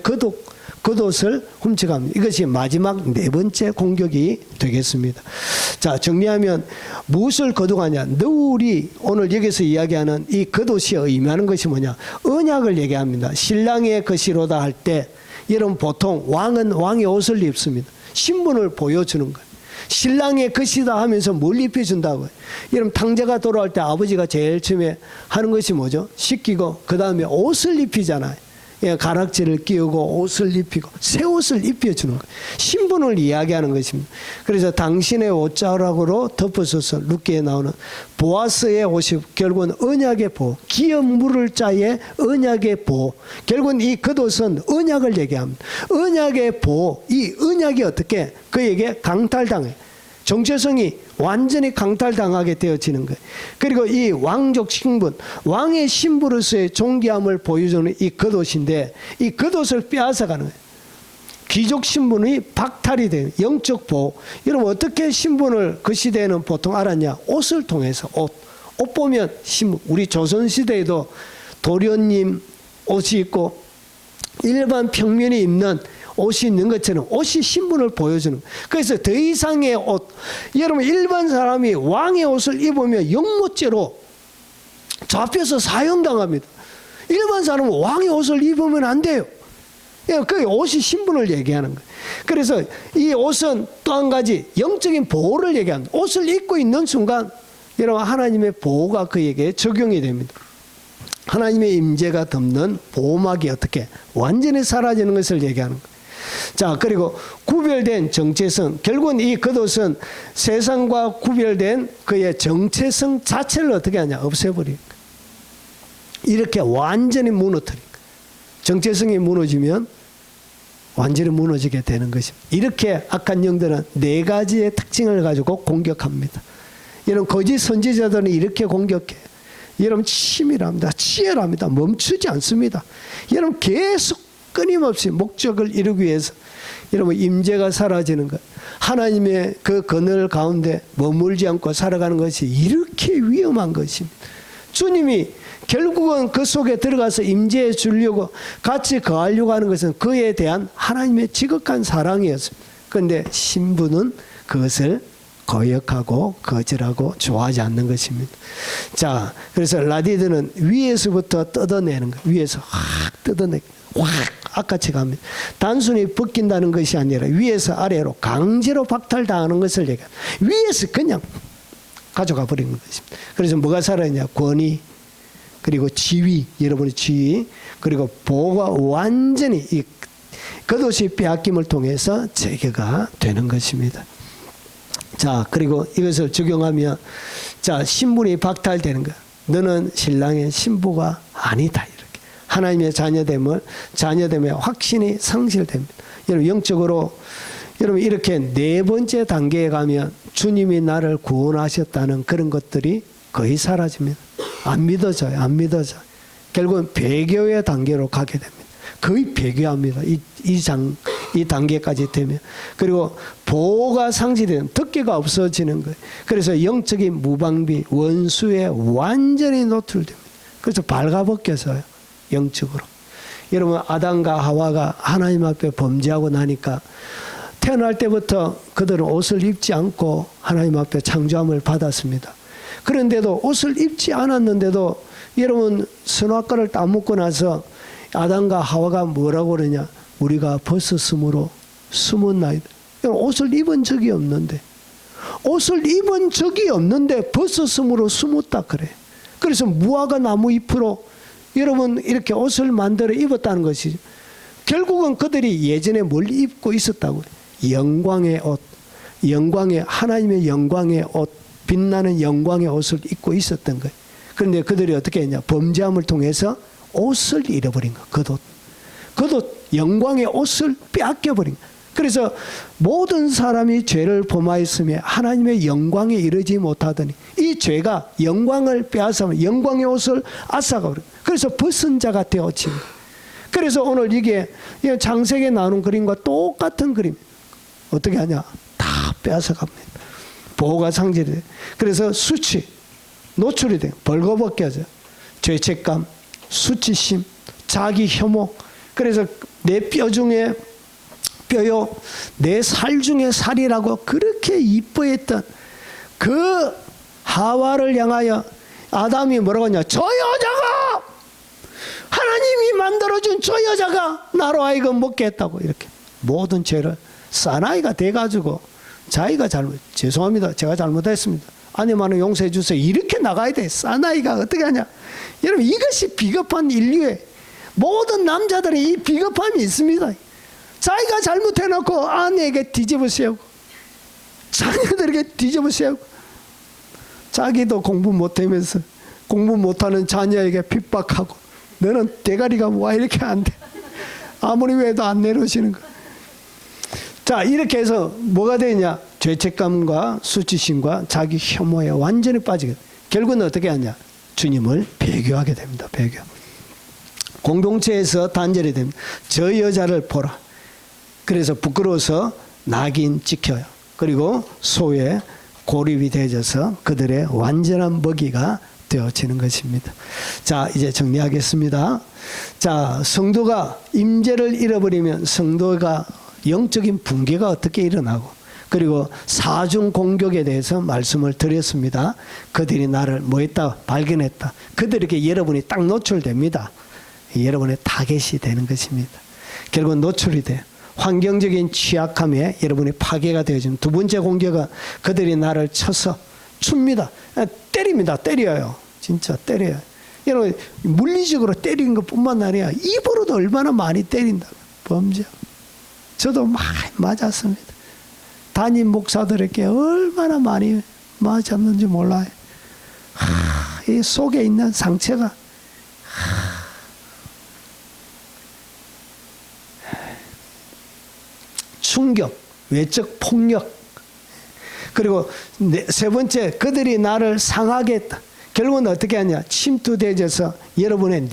겉옷을 훔쳐갑니다. 이것이 마지막 네 번째 공격이 되겠습니다. 자, 정리하면 무엇을 거두가냐? 너울이 오늘 여기서 이야기하는 이 겉옷이 의미하는 것이 뭐냐? 언약을 얘기합니다. 신랑의 것이로다 할 때 여러분 보통 왕은 왕의 옷을 입습니다. 신분을 보여주는 거예요. 신랑의 것이다 하면서 뭘 입혀준다고요? 여러분 탕자가 돌아올 때 아버지가 제일 처음에 하는 것이 뭐죠? 씻기고 그 다음에 옷을 입히잖아요. 예, 가락지를 끼우고 옷을 입히고 새 옷을 입혀주는 거예요. 신분을 이야기하는 것입니다. 그래서 당신의 옷자락으로 덮어서서 룻기에 나오는 보아스의 옷이 결국은 언약의 보호, 기업 물을 자의 언약의 보호. 결국은 이 겉옷은 언약을 얘기합니다. 언약의 보호, 이 언약이 어떻게 그에게 강탈당해요. 정체성이 완전히 강탈당하게 되어지는 거예요. 그리고 이 왕족 신분, 왕의 신부로서의 존귀함을 보여주는 이 겉옷인데 이 겉옷을 빼앗아가는 거예요. 귀족 신분이 박탈이 되는 영적 보호. 여러분 어떻게 신분을 그 시대에는 보통 알았냐? 옷을 통해서 옷 보면 신분. 우리 조선시대에도 도련님 옷이 있고 일반 평민이 입는 옷이 있는 것처럼 옷이 신분을 보여주는 거예요. 그래서 더 이상의 옷, 여러분 일반 사람이 왕의 옷을 입으면 영모죄로 잡혀서 사형당합니다. 일반 사람은 왕의 옷을 입으면 안 돼요. 그 옷이 신분을 얘기하는 거예요. 그래서 이 옷은 또 한 가지 영적인 보호를 얘기합니다. 옷을 입고 있는 순간 여러분 하나님의 보호가 그에게 적용이 됩니다. 하나님의 임재가 덮는 보호막이 어떻게 완전히 사라지는 것을 얘기하는 거예요. 자, 그리고 구별된 정체성. 결국은 이 겉옷은 세상과 구별된 그의 정체성 자체를 어떻게 하냐? 없애버리는 거예요. 이렇게 완전히 무너뜨린 거예요. 정체성이 무너지면 완전히 무너지게 되는 것입니다. 이렇게 악한 영들은 네 가지의 특징을 가지고 공격합니다. 여러분 거짓 선지자들은 이렇게 공격해요. 여러분 치밀합니다. 치열합니다. 멈추지 않습니다. 여러분 계속 끊임없이 목적을 이루기 위해서 여러분 임재가 사라지는 것, 하나님의 그 그늘 가운데 머물지 않고 살아가는 것이 이렇게 위험한 것입니다. 주님이 결국은 그 속에 들어가서 임재해 주려고 같이 거하려고 하는 것은 그에 대한 하나님의 지극한 사랑이었습니다. 그런데 신부는 그것을 거역하고 거절하고 좋아하지 않는 것입니다. 자, 그래서 라디드는 위에서부터 뜯어내는 거예요. 위에서 확 뜯어내고 확 아까치 갑니다. 단순히 벗긴다는 것이 아니라 위에서 아래로 강제로 박탈당하는 것을 얘기합니다. 위에서 그냥 가져가 버리는 것입니다. 그래서 뭐가 살아있냐? 권위, 그리고 지위, 여러분의 지위, 그리고 보호가 완전히 이 겉옷이 빼앗김을 통해서 제거가 되는 것입니다. 자, 그리고 이것을 적용하면 자, 신분이 박탈되는 거야. 너는 신랑의 신부가 아니다. 이렇게 하나님의 자녀됨의 확신이 상실됩니다. 여러분 영적으로 여러분 이렇게 네 번째 단계에 가면 주님이 나를 구원하셨다는 그런 것들이 거의 사라집니다. 안 믿어져요. 안 믿어져요. 결국은 배교의 단계로 가게 됩니다. 거의 배교합니다. 이 단계까지 되면. 그리고 보호가 상실되는 덮개가 없어지는 거예요. 그래서 영적인 무방비, 원수에 완전히 노출됩니다. 그래서 발가벗겨서요. 영적으로. 여러분 아담과 하와가 하나님 앞에 범죄하고 나니까 태어날 때부터 그들은 옷을 입지 않고 하나님 앞에 창조함을 받았습니다. 그런데도 옷을 입지 않았는데도 여러분 선악과를 따먹고 나서 아담과 하와가 뭐라고 그러냐? 우리가 벗었으므로 숨었나이다. 옷을 입은 적이 없는데 벗었으므로 숨었다 그래. 그래서 무화과 나무 잎으로 여러분 이렇게 옷을 만들어 입었다는 것이죠. 결국은 그들이 예전에 뭘 입고 있었다고요? 영광의 옷, 하나님의 영광의 옷, 빛나는 영광의 옷을 입고 있었던 거예요. 그런데 그들이 어떻게 했냐? 범죄함을 통해서 옷을 잃어버린 거예요. 겉옷, 영광의 옷을 빼앗겨버린 거예요. 그래서 모든 사람이 죄를 범하였으며 하나님의 영광에 이르지 못하더니 이 죄가 영광을 빼앗으면 영광의 옷을 앗아가 버려. 그래서 벗은 자가 되어진 거예요. 그래서 오늘 이게 창세기에 나오는 그림과 똑같은 그림. 어떻게 하냐? 다 빼앗아 갑니다. 보호가 상실이 돼. 그래서 수치, 노출이 돼. 벌거벗겨져. 죄책감, 수치심, 자기 혐오. 그래서 내 뼈 중에 뼈요, 내 살 중에 살이라고 그렇게 이뻐했던 그 하와를 향하여 아담이 뭐라고 하냐? 저 여자가 하나님이 만들어준 저 여자가 나로 하여금 먹게 했다고 이렇게 모든 죄를 사나이가 돼가지고 자기가 죄송합니다. 제가 잘못했습니다. 아니면 용서해 주세요. 이렇게 나가야 돼. 사나이가 어떻게 하냐? 여러분 이것이 비겁한 인류의 모든 남자들의 이 비겁함이 있습니다. 자기가 잘못해놓고 아내에게 뒤집어 씌우고 자녀들에게 뒤집어 씌우고 자기도 공부 못하면서 공부 못하는 자녀에게 핍박하고 너는 대가리가 왜 이렇게 안 돼? 아무리 왜도 안 내려오시는 거야. 자 이렇게 해서 뭐가 되냐? 죄책감과 수치심과 자기 혐오에 완전히 빠지게 결국은 어떻게 하냐? 주님을 배교하게 됩니다. 배교. 공동체에서 단절이 됩니다. 저 여자를 보라. 그래서 부끄러워서 낙인 찍혀요. 그리고 소에 고립이 되어져서 그들의 완전한 먹이가 되어지는 것입니다. 자, 이제 정리하겠습니다. 자, 성도가 임재를 잃어버리면 성도가 영적인 붕괴가 어떻게 일어나고 그리고 사중 공격에 대해서 말씀을 드렸습니다. 그들이 나를 뭐 했다? 발견했다. 그들에게 여러분이 딱 노출됩니다. 여러분의 타겟이 되는 것입니다. 결국 노출이 돼요. 환경적인 취약함에 여러분이 파괴가 되어지는 두 번째 공격은 그들이 나를 쳐서 춥니다. 때립니다. 때려요. 진짜 때려요. 여러분 물리적으로 때리는 것뿐만 아니라 입으로도 얼마나 많이 때린다. 범죄. 저도 많이 맞았습니다. 담임 목사들에게 얼마나 많이 맞았는지 몰라요. 이 속에 있는 상처가 충격, 외적 폭력. 그리고 세 번째, 그들이 나를 상하게 했다. 결국은 어떻게 하냐? 침투되어져서 여러분의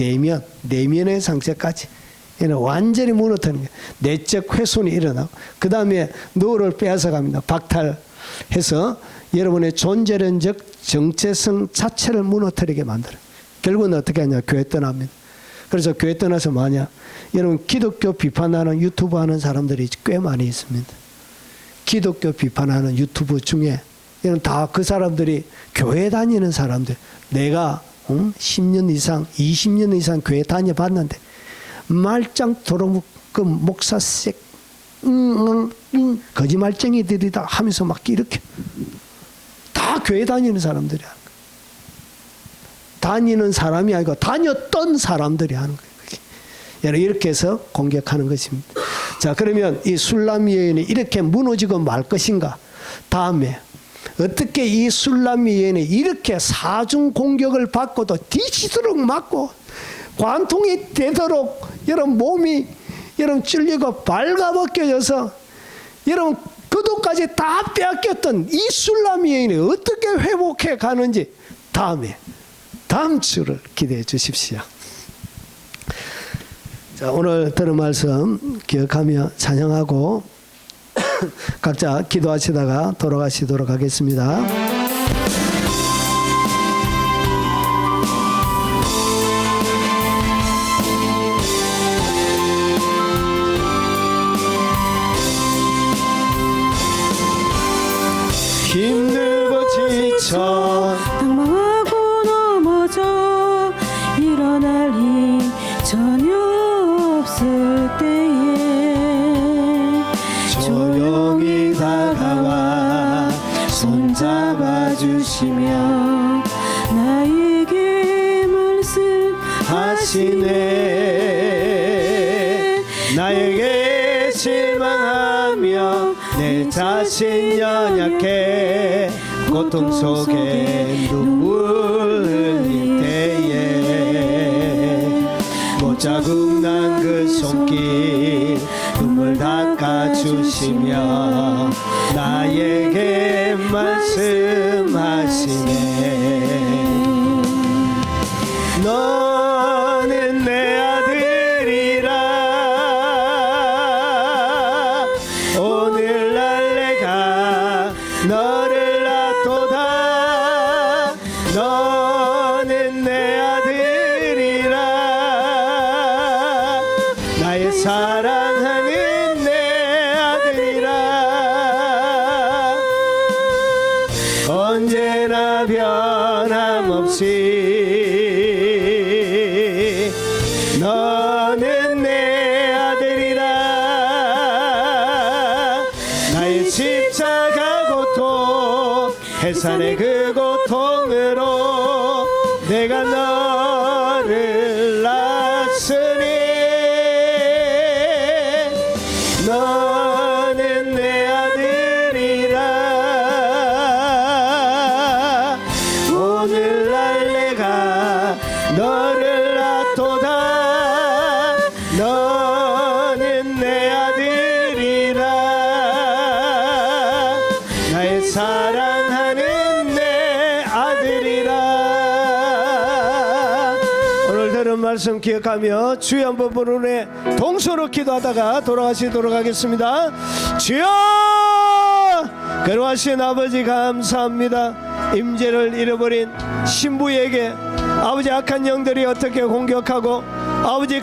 내면의 상처까지 완전히 무너뜨리는 거예요. 내적 훼손이 일어나고 그 다음에 너를 빼앗아갑니다. 박탈해서 여러분의 존재론적 정체성 자체를 무너뜨리게 만들어요. 결국은 어떻게 하냐? 교회 떠납니다. 그래서 교회 떠나서 뭐하냐? 여러분 기독교 비판하는 유튜브 하는 사람들이 꽤 많이 있습니다. 기독교 비판하는 유튜브 중에 여러분 다 그 사람들이 교회 다니는 사람들. 내가 10년 이상 20년 이상 교회 다녀봤는데 말짱 도로묵금 목사색 거짓말쟁이들이다 하면서 막 이렇게 다 교회 다니는 사람들이야. 다니는 사람이 아니고 다녔던 사람들이 하는 거예요. 이렇게 해서 공격하는 것입니다. 자, 그러면 이 술람 여인이 이렇게 무너지고 말 것인가? 다음에 어떻게 이 술람 여인이 이렇게 사중 공격을 받고도 뒤지도록 맞고 관통이 되도록 여러분 몸이 여러분 찔리고 발가벗겨져서 여러분 그도까지 다 빼앗겼던 이 술람 여인이 어떻게 회복해 가는지 다음 주를 기대해 주십시오. 자, 오늘 들은 말씀 기억하며 찬양하고 각자 기도하시다가 돌아가시도록 하겠습니다. 힘들고 지쳐 당망하고 넘어져 일어날 힘 전혀 없을 때에 조용히 다가와 손잡아 주시며 나에게 말씀하시네. 나에게 실망하며 내 자신 연약해 고통 속에 눈물 흘릴 때에 못자국 난 그 손길 눈물 닦아주시며 나에게 말씀하시네. 너는 내 아들이라 오늘날 내가 너를 낳도다. 너는 내 아들이라 나의 사랑하는 내 아들이라 언제나 변함없이 너는 내 아들이라 나의 십자가 고통 해산의 그 고통으로 내가 너를 낳았으니 너는 내 아들이라 오늘날 내가 너를 낳도다. 너는 내 아들이라 나의 사랑하는 내 아들이라. 오늘 들은 말씀 기억하며 주여 한번 부르네 동서로 기도하다가 돌아가시도록 하겠습니다. 주여 거룩하신 아버지 감사합니다. 임재를 잃어버린 신부에게 아버지 악한 영들이 어떻게 공격하고 아버지